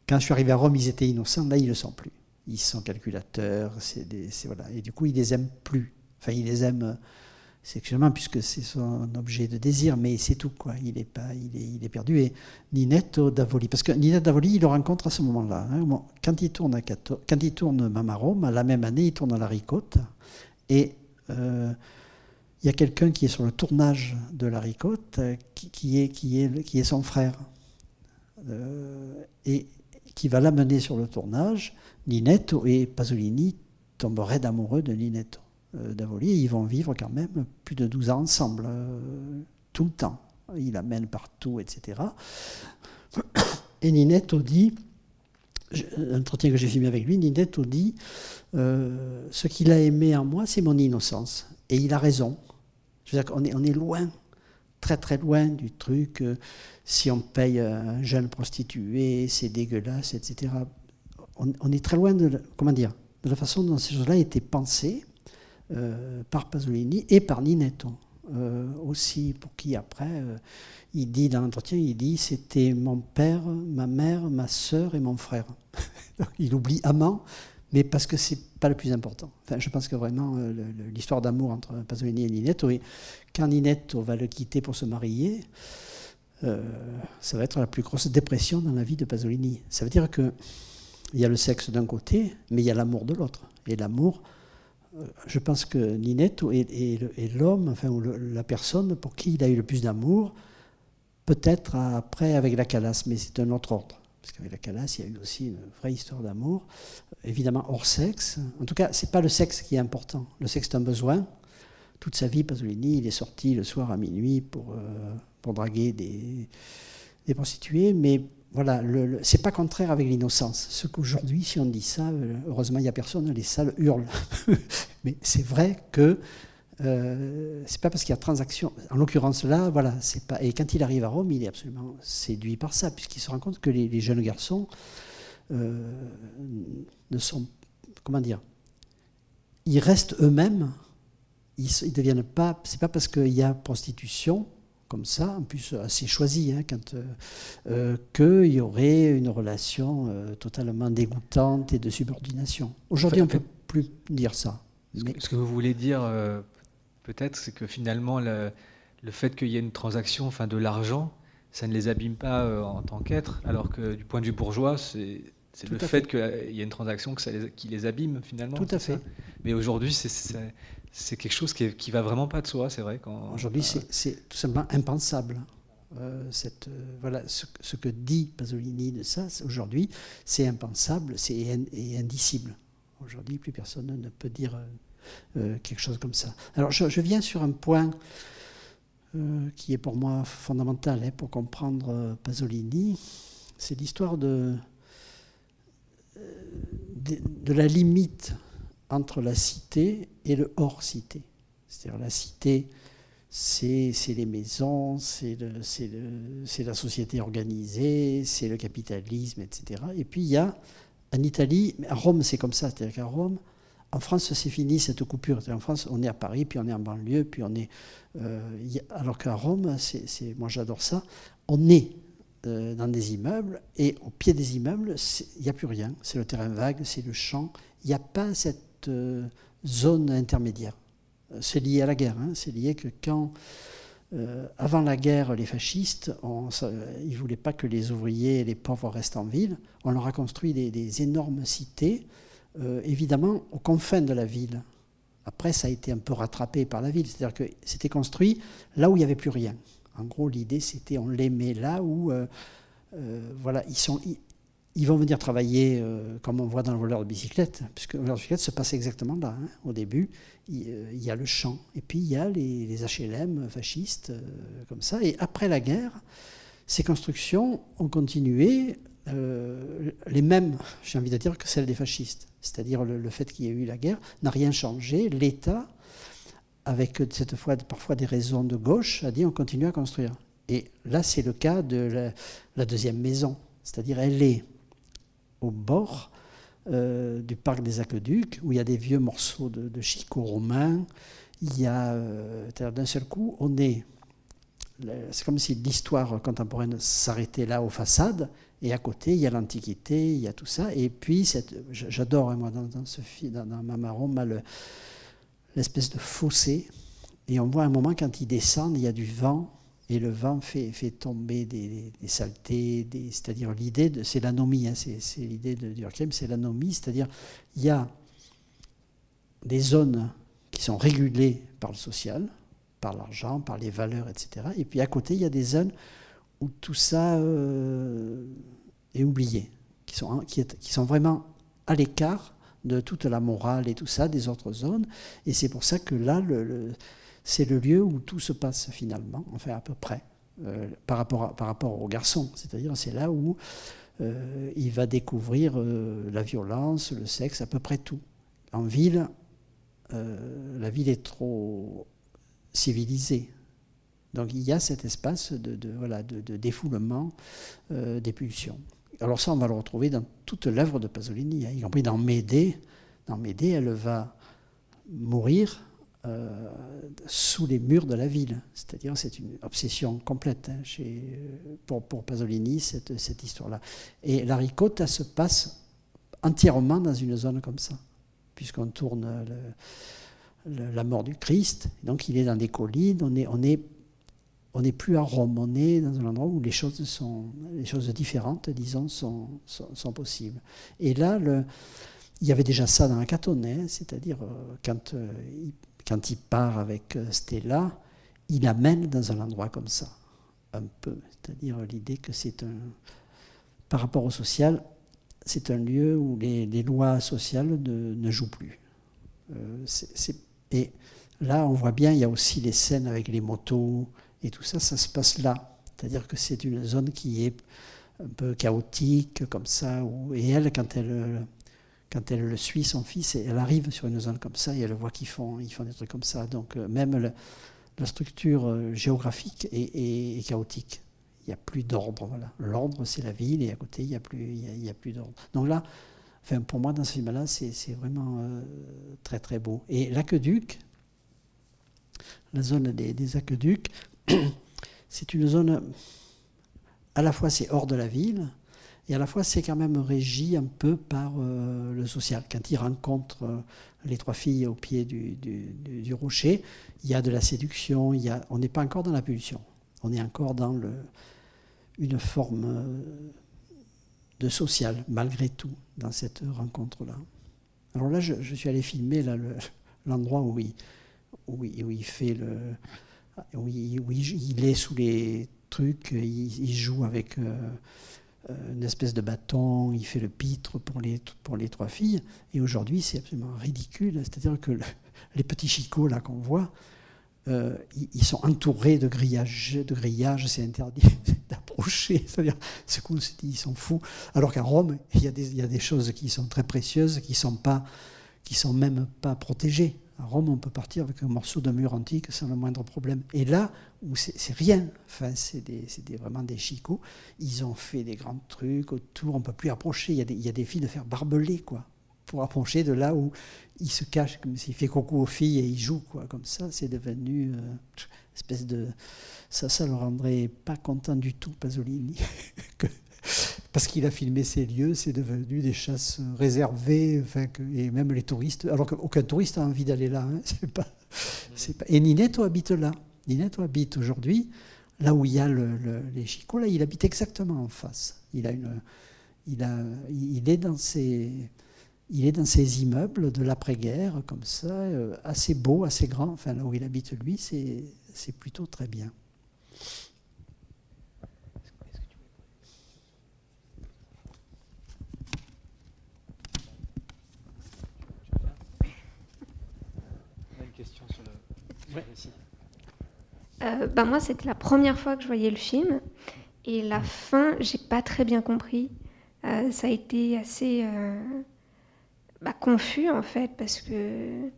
quand je suis arrivé à Rome, ils étaient innocents. Là, ils ne le sont plus. Ils sont calculateurs. Voilà. Et du coup, il les aime plus. Enfin, il les aime sexuellement puisque c'est son objet de désir, mais c'est tout, quoi. Il est perdu. Et Ninetto d'Avoli, parce que Ninetto d'Avoli, il le rencontre à ce moment-là. Hein. Bon, quand il tourne Mamma Rome, la même année, il tourne La Ricotta. Et il y a quelqu'un qui est sur le tournage de La Ricotta, qui est son frère, et qui va l'amener sur le tournage. Ninetto et Pasolini tomberaient amoureux de Ninetto d'Avoli, et ils vont vivre quand même plus de 12 ans ensemble, tout le temps. Il l'amène partout, etc. Et Ninetto dit, l'entretien que j'ai filmé avec lui, Ninetto dit ce qu'il a aimé en moi, c'est mon innocence. Et il a raison. Je veux dire qu'on est loin, très très loin du truc, si on paye un jeune prostitué, c'est dégueulasse, etc. On est très loin de la façon dont ces choses-là étaient pensées par Pasolini et par Ninetto. Aussi, pour qui après, il dit dans l'entretien, c'était mon père, ma mère, ma sœur et mon frère. Il oublie amant, mais parce que c'est pas le plus important. Enfin, je pense que vraiment l'histoire d'amour entre Pasolini et Ninetto, et quand Ninetto va le quitter pour se marier, ça va être la plus grosse dépression dans la vie de Pasolini. Ça veut dire que il y a le sexe d'un côté, mais il y a l'amour de l'autre. Et l'amour, je pense que Ninetto est l'homme, enfin, ou la personne pour qui il a eu le plus d'amour, peut-être après avec la Calas, mais c'est un autre ordre. Parce qu'avec la Calas, il y a eu aussi une vraie histoire d'amour, évidemment hors sexe. En tout cas, ce n'est pas le sexe qui est important. Le sexe est un besoin. Toute sa vie, Pasolini, il est sorti le soir à minuit pour draguer des prostituées, mais voilà, c'est pas contraire avec l'innocence. Ce qu'aujourd'hui, si on dit ça, heureusement, il n'y a personne, les salles hurlent. Mais c'est vrai que c'est pas parce qu'il y a transaction. En l'occurrence là, voilà, c'est pas. Et quand il arrive à Rome, il est absolument séduit par ça, puisqu'il se rend compte que les jeunes garçons ne sont, comment dire, ils restent eux-mêmes. Ils deviennent pas. C'est pas parce qu'il y a prostitution comme ça, en plus assez choisi, hein, qu'il y aurait une relation totalement dégoûtante et de subordination. Aujourd'hui, on ne peut plus dire ça. Ce que vous voulez dire, peut-être, c'est que finalement, le fait qu'il y ait une transaction, enfin de l'argent, ça ne les abîme pas en tant qu'être, alors que du point de vue bourgeois, c'est le fait qu'il y ait une transaction qui les abîme, finalement. Tout à fait. Mais aujourd'hui, c'est quelque chose qui va vraiment pas de soi, c'est vrai. Aujourd'hui, c'est tout simplement impensable. Voilà, ce que dit Pasolini de ça, aujourd'hui, c'est impensable et indicible. Aujourd'hui, plus personne ne peut dire quelque chose comme ça. Alors, je viens sur un point qui est pour moi fondamental, hein, pour comprendre Pasolini. C'est l'histoire de la limite entre la cité et le hors-cité. C'est-à-dire la cité, c'est les maisons, c'est la société organisée, c'est le capitalisme, etc. Et puis il y a, en Italie, à Rome c'est comme ça, c'est-à-dire qu'à Rome, en France c'est fini cette coupure. En France on est à Paris, puis on est en banlieue, puis on est... alors qu'à Rome, moi j'adore ça, on est dans des immeubles, et au pied des immeubles, il n'y a plus rien. C'est le terrain vague, c'est le champ. Il n'y a pas cette zone intermédiaire. C'est lié à la guerre. Hein. C'est lié que quand, avant la guerre, les fascistes, ils ne voulaient pas que les ouvriers et les pauvres restent en ville. On leur a construit des énormes cités, évidemment, aux confins de la ville. Après, ça a été un peu rattrapé par la ville. C'est-à-dire que c'était construit là où il n'y avait plus rien. En gros, l'idée, c'était on les met là où voilà, ils vont venir travailler, comme on voit dans le voleur de bicyclette, puisque le voleur de bicyclette se passe exactement là. Hein. Au début, il y a le champ, et puis il y a les HLM fascistes, comme ça. Et après la guerre, ces constructions ont continué, les mêmes, j'ai envie de dire, que celles des fascistes. C'est-à-dire le fait qu'il y ait eu la guerre n'a rien changé. L'État, avec cette fois parfois des raisons de gauche, a dit on continue à construire. Et là, c'est le cas de la deuxième maison. C'est-à-dire elle est au bord du parc des Aqueducs, où il y a des vieux morceaux de chicots romains. Il y a, d'un seul coup, c'est comme si l'histoire contemporaine s'arrêtait là aux façades, et à côté, il y a l'Antiquité, il y a tout ça. Et puis, j'adore, moi, dans ce film, dans Mama-Roma, l'espèce de fossé. Et on voit un moment, quand ils descendent, il y a du vent, et le vent fait tomber des saletés, c'est-à-dire l'idée, c'est l'anomie, hein, c'est l'idée de Durkheim, c'est l'anomie, c'est-à-dire il y a des zones qui sont régulées par le social, par l'argent, par les valeurs, etc. Et puis à côté, il y a des zones où tout ça est oublié, qui sont vraiment à l'écart de toute la morale et tout ça, des autres zones. Et c'est pour ça que là, c'est le lieu où tout se passe finalement, enfin à peu près, par rapport au garçon. C'est-à-dire c'est là où il va découvrir la violence, le sexe, à peu près tout. En ville, la ville est trop civilisée. Donc il y a cet espace de défoulement des pulsions. Alors ça, on va le retrouver dans toute l'œuvre de Pasolini, hein, y compris dans Médée. Dans Médée, elle va mourir sous les murs de la ville. C'est-à-dire, c'est une obsession complète, hein, pour Pasolini, cette histoire-là. Et la ricotta se passe entièrement dans une zone comme ça, puisqu'on tourne la mort du Christ. Donc il est dans des collines, on n'est plus à Rome, on est dans un endroit où les choses différentes, disons, sont possibles. Et là, il y avait déjà ça dans la Catonais, c'est-à-dire quand il part avec Stella, il amène dans un endroit comme ça, un peu. C'est-à-dire l'idée que par rapport au social, c'est un lieu où les lois sociales ne jouent plus. Et là, on voit bien, il y a aussi les scènes avec les motos et tout ça, ça se passe là. C'est-à-dire que c'est une zone qui est un peu chaotique, comme ça. Et elle, quand elle le suit, son fils, elle arrive sur une zone comme ça et elle voit qu'ils font des trucs comme ça. Donc même la structure géographique est chaotique. Il n'y a plus d'ordre. Voilà. L'ordre, c'est la ville, et à côté, il n'y a plus d'ordre. Donc là, enfin, pour moi, dans ce film-là, c'est vraiment très, très beau. Et l'aqueduc, la zone des aqueducs, c'est une zone, à la fois c'est hors de la ville, et à la fois c'est quand même régi un peu par le social. Quand il rencontre les trois filles au pied du rocher, il y a de la séduction, on n'est pas encore dans la pulsion, on est encore dans une forme de social, malgré tout, dans cette rencontre-là. Alors là, je suis allé filmer là, l'endroit où il fait où il est sous les trucs, il joue avec une espèce de bâton, il fait le pitre pour les trois filles, et aujourd'hui c'est absolument ridicule, c'est-à-dire que les petits chicots là qu'on voit, ils sont entourés de grillages, c'est interdit d'approcher, c'est-à-dire ce qu'on se dit, ils sont fous, alors qu'à Rome, il y a des choses qui sont très précieuses, qui sont même pas protégées. À Rome, on peut partir avec un morceau de mur antique sans le moindre problème. Et là, où c'est rien, enfin, c'est vraiment des chicots, ils ont fait des grands trucs autour, on ne peut plus approcher. Il y a des filles de faire barbelés, quoi, pour approcher de là où il se cache, comme s'il fait coucou aux filles et il joue, quoi, comme ça. C'est devenu une espèce de... Ça le rendrait pas content du tout, Pasolini. Parce qu'il a filmé ces lieux, c'est devenu des chasses réservées, enfin, et même les touristes, alors qu'aucun touriste a envie d'aller là. Hein, c'est pas... Et Ninetto habite là. Ninetto habite aujourd'hui, là où il y a les chicots, là, il habite exactement en face. Il est dans ces immeubles de l'après-guerre, comme ça, assez beau, assez grand. Enfin, là où il habite, lui, c'est plutôt très bien. Moi, c'était la première fois que je voyais le film, et la fin, j'ai pas très bien compris. Ça a été assez confus en fait, parce que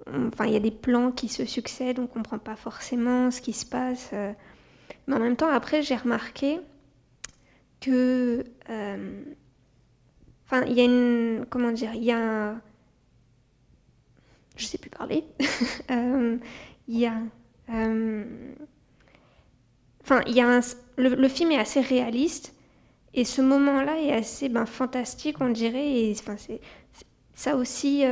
il y a des plans qui se succèdent, on comprend pas forcément ce qui se passe. Mais en même temps, après, j'ai remarqué que, Enfin, il y a une... Comment dire? Il y a un... Je sais plus parler. Il y a... Enfin, il y a le film est assez réaliste et ce moment-là est assez fantastique, on dirait. Et, enfin, ça aussi,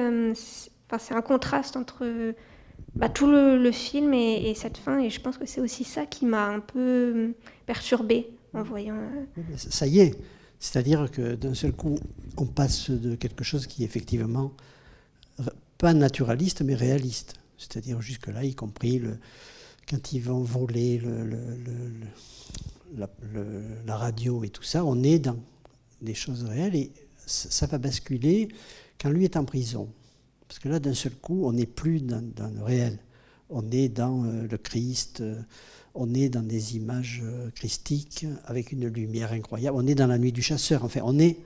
c'est un contraste entre tout le film et cette fin. Et je pense que c'est aussi ça qui m'a un peu perturbée en voyant... Ça y est, c'est-à-dire que d'un seul coup, on passe de quelque chose qui est effectivement pas naturaliste, mais réaliste. C'est-à-dire jusque-là, y compris quand ils vont voler la radio et tout ça, on est dans des choses réelles et ça va basculer quand lui est en prison. Parce que là, d'un seul coup, on n'est plus dans le réel. On est dans le Christ, on est dans des images christiques avec une lumière incroyable. On est dans la nuit du chasseur. Enfin, on n'est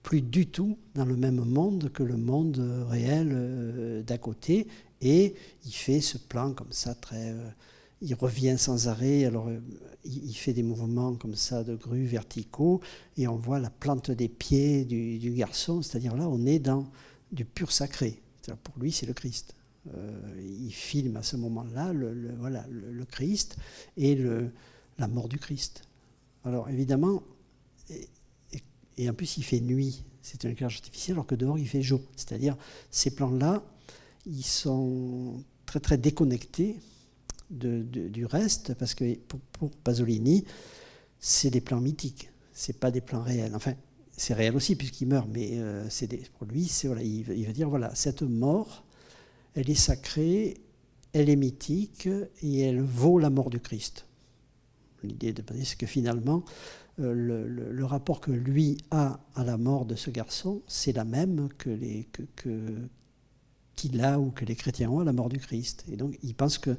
plus du tout dans le même monde que le monde réel d'à côté. Et il fait ce plan comme ça, très... il revient sans arrêt, alors il fait des mouvements comme ça de grue verticaux, et on voit la plante des pieds du garçon, c'est-à-dire là on est dans du pur sacré. Pour lui c'est le Christ. Il filme à ce moment-là le Christ et la mort du Christ. Alors évidemment, et en plus il fait nuit, c'est un éclairage artificiel, alors que dehors il fait jour. C'est-à-dire ces plans-là, ils sont très très déconnectés du reste, parce que pour Pasolini, c'est des plans mythiques, c'est pas des plans réels. Enfin, c'est réel aussi puisqu'il meurt, mais pour lui, il veut dire voilà, cette mort, elle est sacrée, elle est mythique et elle vaut la mort du Christ. L'idée de Pasolini, c'est que finalement, le rapport que lui a à la mort de ce garçon, c'est la même qu'il a ou que les chrétiens ont à la mort du Christ. Et donc, il pense que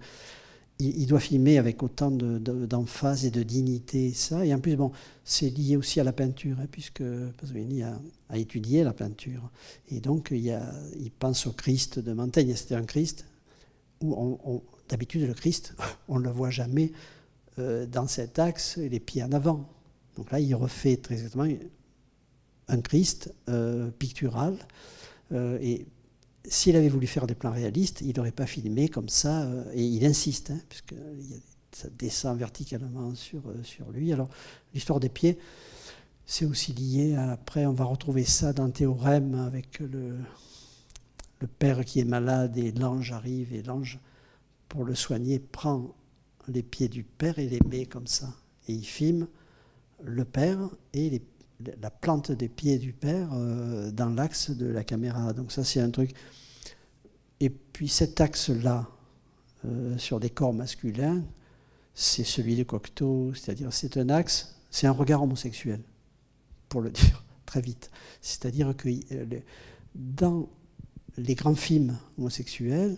il doit filmer avec autant d'emphase et de dignité ça. Et en plus, c'est lié aussi à la peinture, puisque Pasolini a étudié la peinture. Et donc, il pense au Christ de Mantegna. C'était un Christ où, d'habitude, le Christ, on ne le voit jamais dans cet axe, les pieds en avant. Donc là, il refait très exactement un Christ pictural. Et s'il avait voulu faire des plans réalistes, il n'aurait pas filmé comme ça, et il insiste, puisque ça descend verticalement sur lui. Alors, l'histoire des pieds, c'est aussi lié après, on va retrouver ça dans Théorème, avec le père qui est malade, et l'ange arrive, et l'ange, pour le soigner, prend les pieds du père et les met comme ça. Et il filme le père et la plante des pieds du père dans l'axe de la caméra. Donc ça, c'est un truc. Et puis cet axe-là, sur des corps masculins, c'est celui de Cocteau, c'est-à-dire c'est un axe, c'est un regard homosexuel, pour le dire très vite. C'est-à-dire que dans les grands films homosexuels,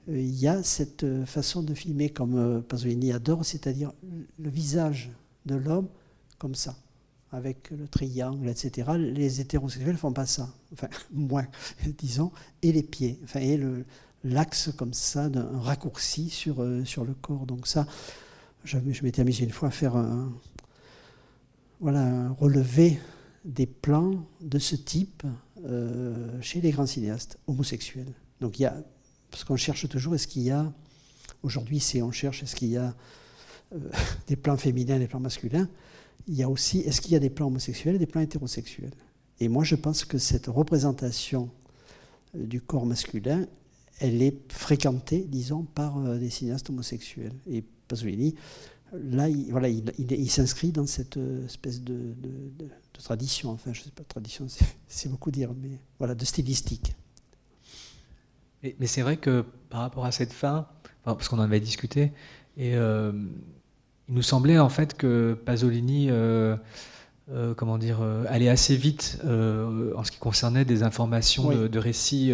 il y a cette façon de filmer comme Pasolini adore, c'est-à-dire le visage de l'homme comme ça, avec le triangle, etc. Les hétérosexuels ne font pas ça, enfin moins, disons, et les pieds, enfin, et l'axe comme ça, d'un raccourci sur le corps. Donc ça, je m'étais amusé une fois à faire un relevé des plans de ce type chez les grands cinéastes homosexuels. Donc il y a, parce qu'on cherche toujours, est-ce qu'il y a, aujourd'hui on cherche, est-ce qu'il y a des plans féminins, des plans masculins. Il y a aussi, est-ce qu'il y a des plans homosexuels et des plans hétérosexuels? Et moi, je pense que cette représentation du corps masculin, elle est fréquentée, disons, par des cinéastes homosexuels. Et Pasolini, là, il s'inscrit dans cette espèce de tradition. Enfin, je ne sais pas, tradition, c'est beaucoup dire, mais voilà, de stylistique. Mais c'est vrai que par rapport à cette fin, parce qu'on en avait discuté, et il nous semblait en fait que Pasolini allait assez vite en ce qui concernait des informations Oui. de récits,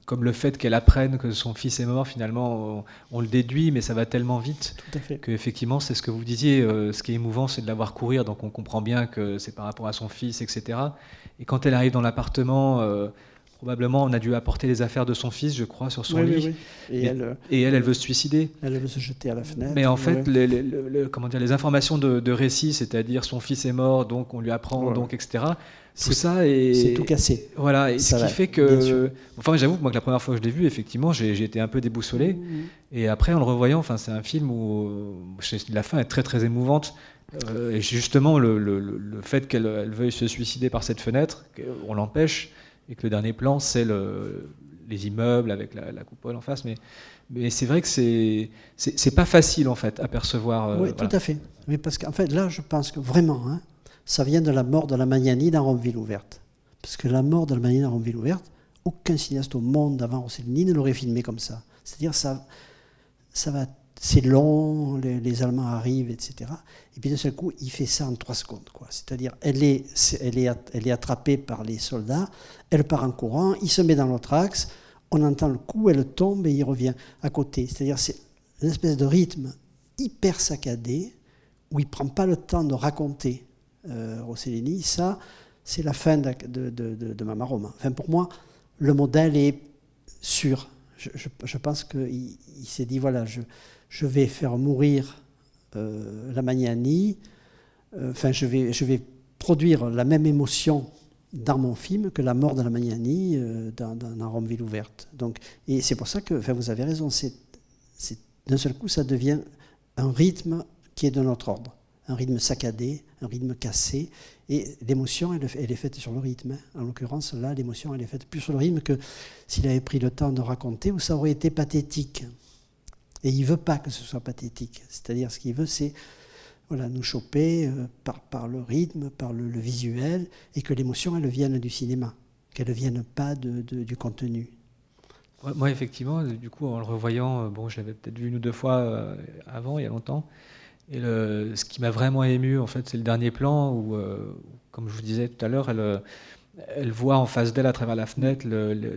comme le fait qu'elle apprenne que son fils est mort. Finalement, on le déduit, mais ça va tellement vite qu'effectivement, c'est ce que vous disiez, ce qui est émouvant, c'est de la voir courir, donc on comprend bien que c'est par rapport à son fils, etc. Et quand elle arrive dans l'appartement, probablement on a dû apporter les affaires de son fils, je crois, sur son lit. Oui. Et elle veut se suicider. Elle veut se jeter à la fenêtre. Mais en fait, comment dire, les informations de récit, c'est-à-dire son fils est mort, donc on lui apprend, donc etc. Tout ça c'est tout cassé. Voilà, et ce qui fait que, enfin, j'avoue que moi, que la première fois que je l'ai vu, effectivement, j'ai été un peu déboussolé. Et après, en le revoyant, enfin, c'est un film où la fin est très très émouvante. Et justement, le fait qu'elle veuille se suicider par cette fenêtre, on l'empêche, et que le dernier plan, c'est les immeubles avec la coupole en face. Mais c'est vrai que c'est pas facile, en fait, à percevoir. Oui, tout à fait. Mais parce qu'en fait, là, je pense que vraiment, ça vient de la mort de la Magnani dans Rome Ville ouverte. Parce que la mort de la Magnani dans Rome Ville ouverte, aucun cinéaste au monde avant Rossellini ne l'aurait filmé comme ça. C'est-à-dire, ça va, c'est long, les Allemands arrivent, etc. Et puis d'un seul coup, il fait ça en 3 secondes, quoi. C'est-à-dire, elle est attrapée par les soldats, elle part en courant, il se met dans l'autre axe, on entend le coup, elle tombe et il revient à côté. C'est-à-dire, c'est une espèce de rythme hyper saccadé où il ne prend pas le temps de raconter Rossellini. Ça, c'est la fin de Mamma Roma. Enfin, pour moi, le modèle est sûr. Je pense qu'il s'est dit, voilà, je vais faire mourir la Magnani, je vais produire la même émotion dans mon film que la mort de la Magnani dans Rome Ville ouverte. Donc, et c'est pour ça que, vous avez raison, d'un seul coup, ça devient un rythme qui est de notre ordre. Un rythme saccadé, un rythme cassé, et l'émotion, elle est faite sur le rythme. En l'occurrence, là, l'émotion, elle est faite plus sur le rythme que s'il avait pris le temps de raconter, où ça aurait été pathétique. Et il ne veut pas que ce soit pathétique. C'est-à-dire, ce qu'il veut, c'est nous choper par le rythme, par le visuel, et que l'émotion, elle vienne du cinéma, qu'elle ne vienne pas du contenu. Moi, effectivement, du coup, en le revoyant, je l'avais peut-être vu 1 ou 2 fois avant, il y a longtemps. Et ce qui m'a vraiment ému, en fait, c'est le dernier plan où, comme je vous disais tout à l'heure, elle voit en face d'elle, à travers la fenêtre,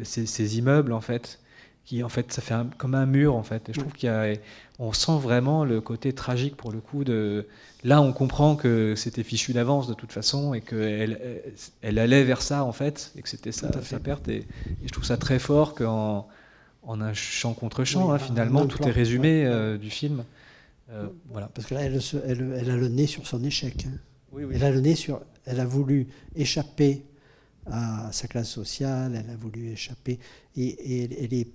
ces immeubles, en fait, qui, en fait, ça fait comme un mur, en fait. Et je trouve on sent vraiment le côté tragique, pour le coup, là, on comprend que c'était fichu d'avance, de toute façon, et qu'elle allait vers ça, en fait, et que c'était sa perte. Et je trouve ça très fort qu'en un chant contre chant, finalement, tout est résumé du film. Voilà. Parce que là, elle a le nez sur son échec. Oui. Elle a voulu échapper à sa classe sociale, elle a voulu échapper, et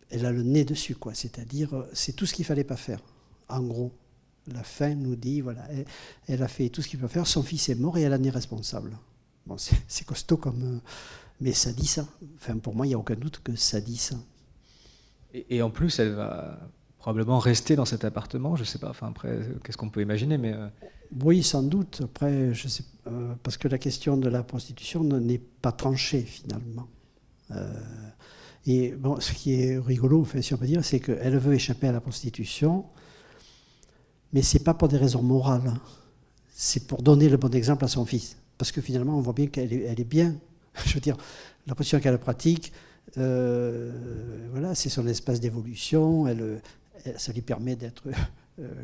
elle a le nez dessus, quoi. C'est-à-dire, c'est tout ce qu'il ne fallait pas faire. En gros, la fin nous dit, voilà, elle a fait tout ce qu'il faut faire, son fils est mort et elle en est responsable. Bon, c'est costaud comme... mais ça dit ça. Enfin, pour moi, il n'y a aucun doute que ça dit ça. Et en plus, elle va probablement rester dans cet appartement, je ne sais pas, après, qu'est-ce qu'on peut imaginer, mais... Oui, sans doute, après, je sais, parce que la question de la prostitution n'est pas tranchée, finalement. Et bon, ce qui est rigolo, si on peut dire, c'est qu'elle veut échapper à la prostitution, mais ce n'est pas pour des raisons morales, c'est pour donner le bon exemple à son fils. Parce que finalement, on voit bien qu'elle est bien. Je veux dire, la prostitution qu'elle pratique, c'est son espace d'évolution, ça lui permet d'être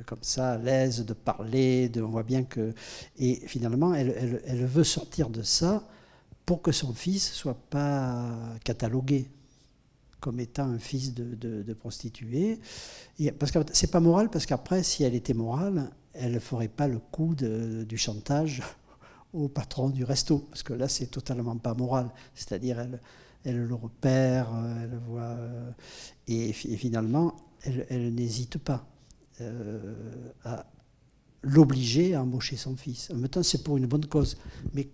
comme ça, à l'aise, de parler, on voit bien que... Et finalement, elle veut sortir de ça pour que son fils ne soit pas catalogué comme étant un fils de prostituée. Parce que c'est pas moral, parce qu'après, si elle était morale, elle ne ferait pas le coup du chantage au patron du resto, parce que là, c'est totalement pas moral. C'est-à-dire, elle le repère, elle voit... Et finalement, elle n'hésite pas à l'obliger à embaucher son fils. En même temps, c'est pour une bonne cause. Mais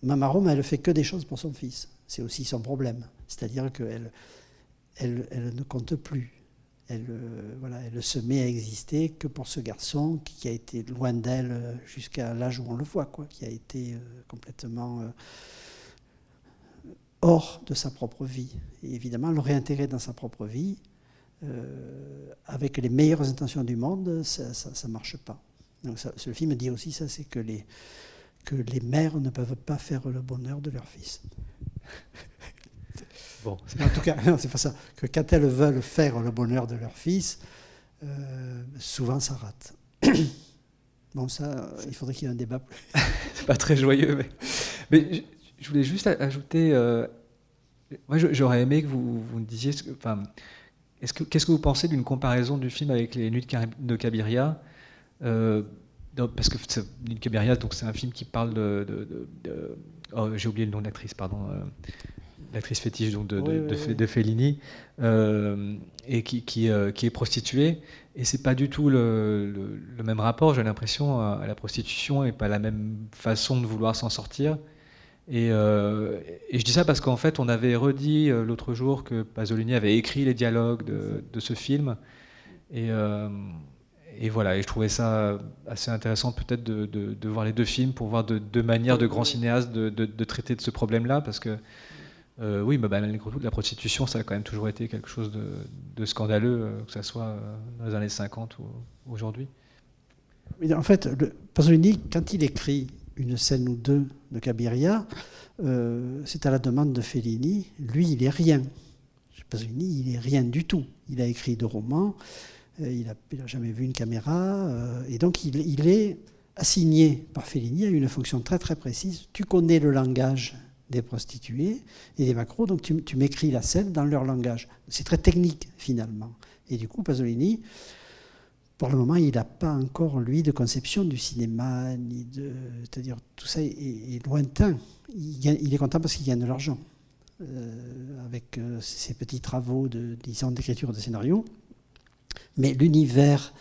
Mamma Roma, elle ne fait que des choses pour son fils. C'est aussi son problème. C'est-à-dire qu'elle ne compte plus. Elle se met à exister que pour ce garçon qui a été loin d'elle jusqu'à l'âge où on le voit, quoi, qui a été complètement hors de sa propre vie. Et évidemment, le réintégrer dans sa propre vie, avec les meilleures intentions du monde, ça ne marche pas. Donc ce film dit aussi ça, c'est que les mères ne peuvent pas faire le bonheur de leur fils. Bon. En tout cas, non, c'est pas ça. Que quand elles veulent faire le bonheur de leur fils, souvent ça rate. Bon, ça, il faudrait qu'il y ait un débat plus. C'est pas très joyeux, mais je voulais juste ajouter Moi, j'aurais aimé que vous me disiez, enfin, qu'est-ce que vous pensez d'une comparaison du film avec Les Nuits de Cabiria parce que Nuits de Cabiria, donc c'est un film qui parle oh, j'ai oublié le nom de l'actrice, pardon, l'actrice fétiche donc de Fellini, et qui est prostituée. Et c'est pas du tout le même rapport, j'ai l'impression, à la prostitution et pas la même façon de vouloir s'en sortir. Et je dis ça parce qu'en fait, on avait redit l'autre jour que Pasolini avait écrit les dialogues de ce film. Et voilà, et je trouvais ça assez intéressant peut-être de voir les deux films pour voir deux manières de grands cinéastes de traiter de ce problème-là, parce que oui, malgré tout, la prostitution, ça a quand même toujours été quelque chose de scandaleux, que ce soit dans les années 50 ou aujourd'hui. En fait, Pasolini, quand il écrit une scène ou deux de Cabiria, c'est à la demande de Fellini. Lui, il est rien. Pasolini, il est rien du tout. Il a écrit 2 romans, il n'a jamais vu une caméra, et donc il est assigné par Fellini à une fonction très très précise. Tu connais le langage des prostituées et des macros, donc tu m'écris la scène dans leur langage. C'est très technique finalement. Et du coup, Pasolini, pour le moment, il n'a pas encore, lui, de conception du cinéma, c'est-à-dire tout ça est lointain. Il est content parce qu'il gagne de l'argent avec ses petits travaux d'écriture de scénario. Mais l'univers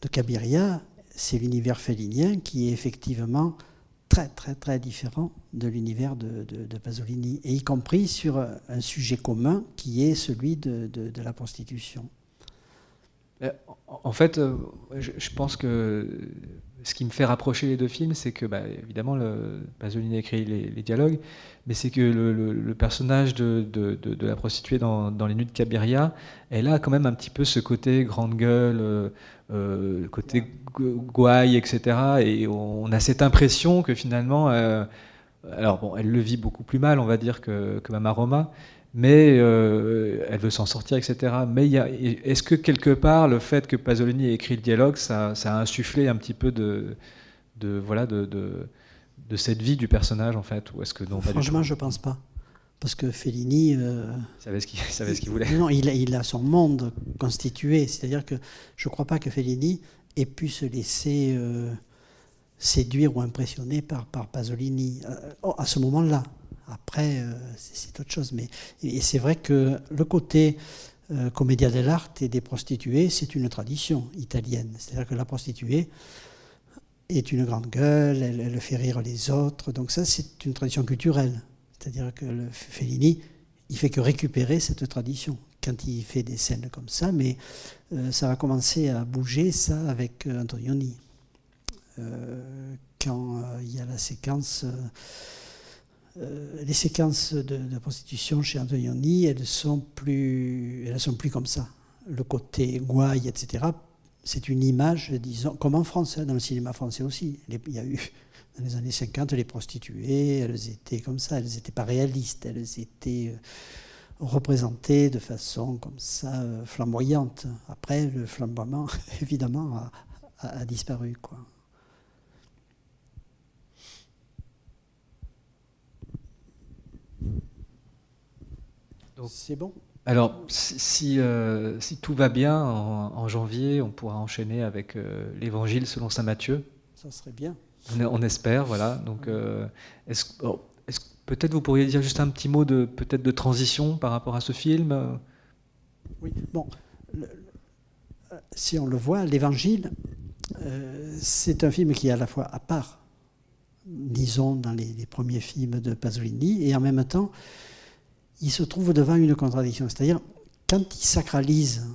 de Cabiria, c'est l'univers fellinien qui est effectivement très, très, très différent de l'univers de Pasolini, et y compris sur un sujet commun qui est celui de la prostitution. En fait, je pense que ce qui me fait rapprocher les deux films, c'est que, évidemment, Pasolini a écrit les dialogues, mais c'est que le personnage de la prostituée dans Les Nuits de Cabiria, elle a quand même un petit peu ce côté grande gueule, côté gouaille, etc. Et on a cette impression que finalement, alors bon, elle le vit beaucoup plus mal, on va dire, que Mama Roma, mais elle veut s'en sortir, etc. Mais est-ce que quelque part, le fait que Pasolini ait écrit le dialogue, ça a insufflé un petit peu de cette vie du personnage, en fait, ou est-ce que non? Franchement, je pense pas, parce que Fellini il savait ce qu'il voulait. Non, il a son monde constitué, c'est-à-dire que je ne crois pas que Fellini ait pu se laisser séduire ou impressionner par Pasolini à ce moment-là. Après, c'est autre chose. Et c'est vrai que le côté commedia dell'arte et des prostituées, c'est une tradition italienne. C'est-à-dire que la prostituée est une grande gueule, elle fait rire les autres. Donc ça, c'est une tradition culturelle. C'est-à-dire que Fellini, il fait que récupérer cette tradition quand il fait des scènes comme ça. Mais ça va commencer à bouger, ça, avec Antonioni. Quand il y a la séquence... les séquences de prostitution chez Antonioni, elles sont plus comme ça. Le côté gouaille, etc., c'est une image, disons, comme en France, dans le cinéma français aussi. Il y a eu, dans les années 50, les prostituées, elles étaient comme ça, elles n'étaient pas réalistes, elles étaient représentées de façon comme ça, flamboyante. Après, le flamboiement, évidemment, a disparu, quoi. C'est bon. Alors, si tout va bien, en janvier, on pourra enchaîner avec l'Évangile selon saint Matthieu. Ça serait bien. On espère, voilà. Donc, est-ce peut-être vous pourriez dire juste un petit mot peut-être de transition par rapport à ce film? Oui. Bon, si on le voit, l'Évangile, c'est un film qui est à la fois à part, disons, dans les premiers films de Pasolini, et en même temps, il se trouve devant une contradiction. C'est-à-dire, quand il sacralise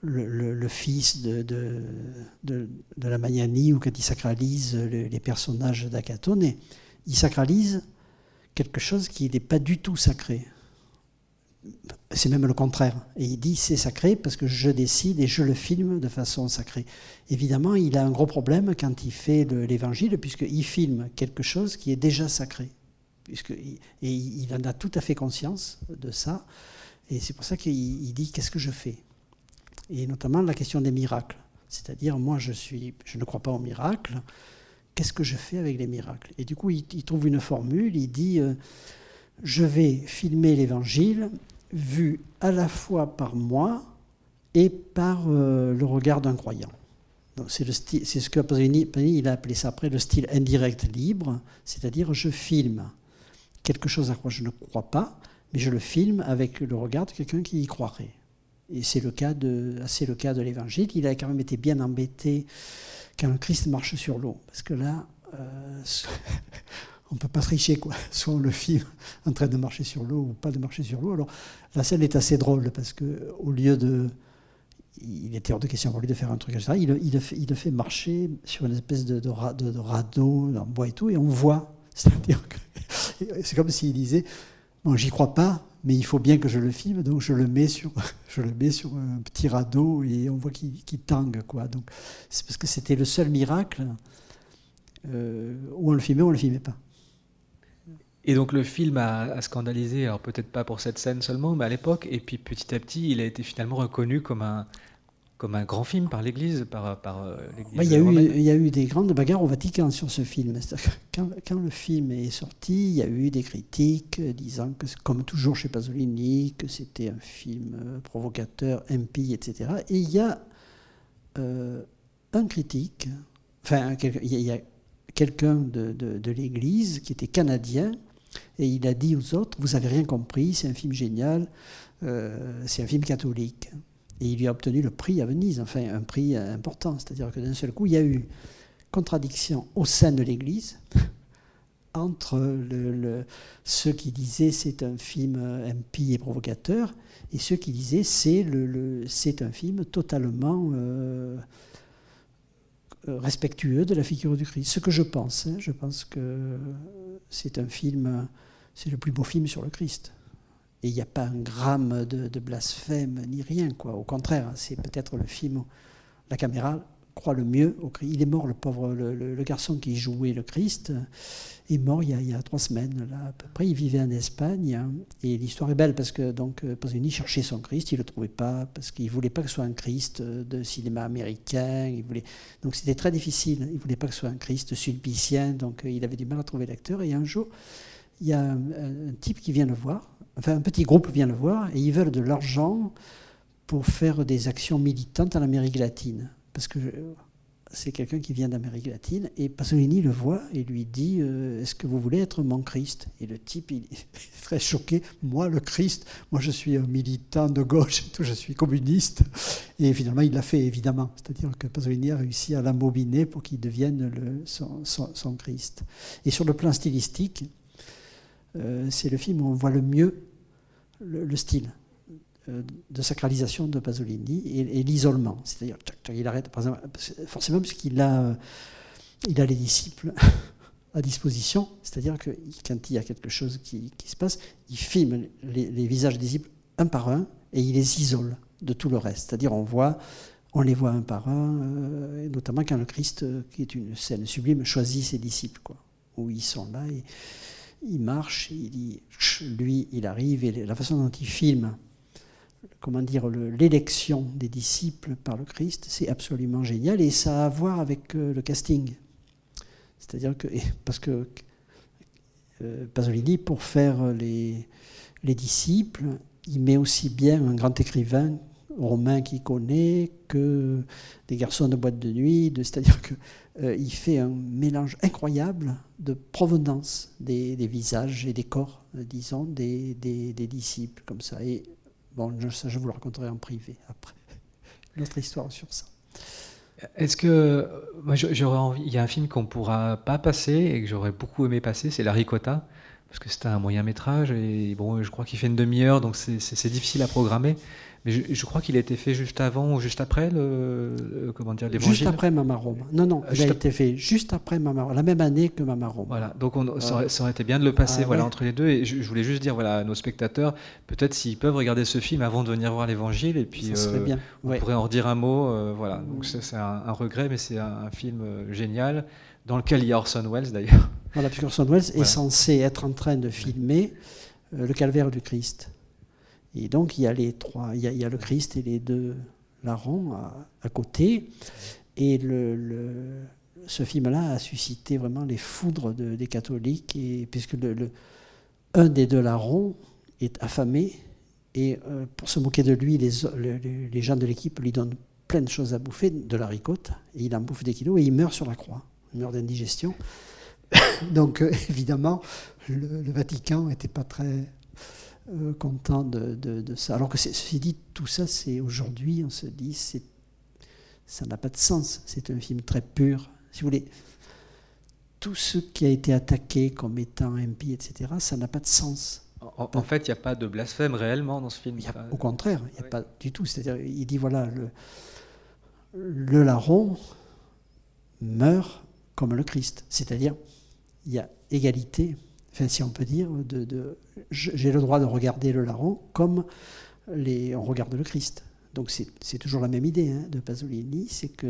le fils de la Magnani, ou quand il sacralise les personnages d'Acatone, il sacralise quelque chose qui n'est pas du tout sacré. C'est même le contraire. Et il dit, c'est sacré parce que je décide et je le filme de façon sacrée. Évidemment, il a un gros problème quand il fait l'Évangile, puisqu'il filme quelque chose qui est déjà sacré. Et il en a tout à fait conscience de ça, et c'est pour ça qu'il dit qu'est-ce que je fais, et notamment la question des miracles, c'est-à-dire moi je ne crois pas aux miracles, qu'est-ce que je fais avec les miracles? Et du coup, il trouve une formule, il dit je vais filmer l'évangile vu à la fois par moi et par le regard d'un croyant. C'est ce que Pasolini il a appelé ça après le style indirect libre, c'est-à-dire je filme quelque chose à quoi je ne crois pas, mais je le filme avec le regard de quelqu'un qui y croirait. Et c'est le cas de l'Évangile. Il a quand même été bien embêté quand le Christ marche sur l'eau, parce que là, on ne peut pas tricher, quoi. Soit on le filme en train de marcher sur l'eau ou pas de marcher sur l'eau. Alors la scène est assez drôle, parce qu'au lieu de... Il était hors de question pour lui de faire un truc, etc. Il le fait marcher sur une espèce de radeau en bois et tout, et on voit. C'est-à-dire que c'est comme s'il disait bon, j'y crois pas, mais il faut bien que je le filme, donc je le mets sur un petit radeau et on voit qu'il tangue, quoi. Donc c'est parce que c'était le seul miracle où on le filmait ou on le filmait pas. Et donc le film a scandalisé, alors peut-être pas pour cette scène seulement, mais à l'époque, et puis petit à petit, il a été finalement reconnu comme un grand film par l'Église, par l'Église romaine. Il y a eu des grandes bagarres au Vatican sur ce film. Quand le film est sorti, il y a eu des critiques disant que, comme toujours chez Pasolini, que c'était un film provocateur, impie, etc. Et il y a un critique, enfin, il y a quelqu'un de l'Église qui était canadien, et il a dit aux autres, vous n'avez rien compris, c'est un film génial, c'est un film catholique. Et il lui a obtenu le prix à Venise, enfin un prix important. C'est-à-dire que d'un seul coup, il y a eu contradiction au sein de l'Église entre ceux qui disaient c'est un film impie et provocateur et ceux qui disaient c'est un film totalement respectueux de la figure du Christ. Ce que je pense. Je pense que c'est un film, c'est le plus beau film sur le Christ. Et il n'y a pas un gramme de blasphème ni rien, quoi. Au contraire, c'est peut-être le film où la caméra croit le mieux au Christ. Il est mort, le pauvre, le garçon qui jouait le Christ, est mort il y a 3 semaines, là, à peu près. Il vivait en Espagne, et l'histoire est belle parce que donc Pasolini cherchait son Christ, il ne le trouvait pas, parce qu'il ne voulait pas que ce soit un Christ de cinéma américain. Donc c'était très difficile, il ne voulait pas que ce soit un Christ sulpicien, donc il avait du mal à trouver l'acteur. Et un jour, il y a un type qui vient le voir, enfin un petit groupe vient le voir, et ils veulent de l'argent pour faire des actions militantes en Amérique latine. Parce que c'est quelqu'un qui vient d'Amérique latine, et Pasolini le voit et lui dit est-ce que vous voulez être mon Christ? Et le type, il est très choqué. Moi, le Christ, moi je suis un militant de gauche, et tout, je suis communiste. Et finalement, il l'a fait, évidemment. C'est-à-dire que Pasolini a réussi à l'embobiner pour qu'il devienne son Christ. Et sur le plan stylistique, c'est le film où on voit le mieux le style de sacralisation de Pasolini et l'isolement. C'est-à-dire, il arrête, par exemple, forcément, puisqu'il a les disciples à disposition, c'est-à-dire que quand il y a quelque chose qui se passe, il filme les visages des disciples un par un et il les isole de tout le reste. C'est-à-dire, on les voit un par un, et notamment quand le Christ, qui est une scène sublime, choisit ses disciples, quoi, où ils sont là, et il marche, il dit, lui, il arrive, et la façon dont il filme, comment dire, l'élection des disciples par le Christ, c'est absolument génial, et ça a à voir avec le casting. C'est-à-dire que, parce que Pasolini, pour faire les disciples, il met aussi bien un grand écrivain romain qu'il connaît que des garçons de boîte de nuit, c'est-à-dire qu'il fait un mélange incroyable de provenance des visages et des corps, disons, des disciples, comme ça. Et bon, ça, je vous le raconterai en privé après. Une autre histoire sur ça. Est-ce que moi j'aurais envie, il y a un film qu'on ne pourra pas passer et que j'aurais beaucoup aimé passer, c'est La Ricotta, parce que c'est un moyen métrage et bon, je crois qu'il fait une demi-heure, donc c'est difficile à programmer. Mais je crois qu'il a été fait juste avant ou juste après comment dire, l'Évangile. Juste après Mama Roma. Non, il a été fait juste après Mama Roma, la même année que Mama Roma. Voilà, donc ça aurait été bien de le passer entre les deux. Et je voulais juste dire à nos spectateurs, peut-être s'ils peuvent regarder ce film avant de venir voir l'Évangile, et puis bien. On pourrait en redire un mot. Voilà, donc c'est un regret, mais c'est un film génial, dans lequel il y a Orson Welles d'ailleurs. Voilà, puisque Orson Welles est censé être en train de filmer le calvaire du Christ. Et donc, il y a les trois, il y a le Christ et les deux larrons à côté. Et le ce film-là a suscité vraiment les foudres des catholiques, puisque un des deux larrons est affamé, et pour se moquer de lui, les gens de l'équipe lui donnent plein de choses à bouffer, de la ricotte, et il en bouffe des kilos, et il meurt sur la croix, il meurt d'indigestion. Donc évidemment, le Vatican n'était pas très content de ça. Alors que ceci dit, tout ça, c'est aujourd'hui, on se dit, ça n'a pas de sens. C'est un film très pur. Si vous voulez, tout ce qui a été attaqué comme étant impie, etc., ça n'a pas de sens. En fait, il n'y a pas de blasphème réellement dans ce film. Au contraire, il n'y a pas du tout. C'est-à-dire, il dit, voilà, le larron meurt comme le Christ. C'est-à-dire, il y a égalité, enfin, si on peut dire, j'ai le droit de regarder le larron comme on regarde le Christ. Donc c'est toujours la même idée de Pasolini, c'est que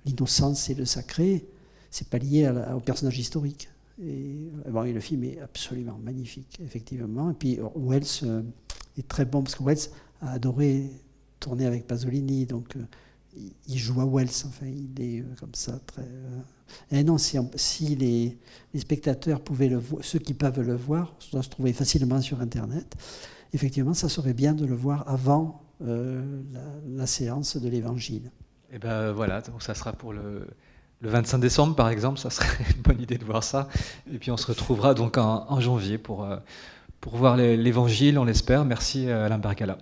l'innocence et le sacré, c'est pas lié au personnage historique. Et le film est absolument magnifique, effectivement. Et puis Wells est très bon, parce que Wells a adoré tourner avec Pasolini, donc il joue à Wells, enfin il est comme ça très... Et non, si les spectateurs pouvaient le voir, ceux qui peuvent le voir, ça doit se trouver facilement sur Internet, effectivement, ça serait bien de le voir avant la séance de l'Évangile. Et ben voilà, donc ça sera pour le 25 décembre, par exemple, ça serait une bonne idée de voir ça. Et puis on se retrouvera donc en janvier pour voir l'Évangile, on l'espère. Merci Alain Bergala.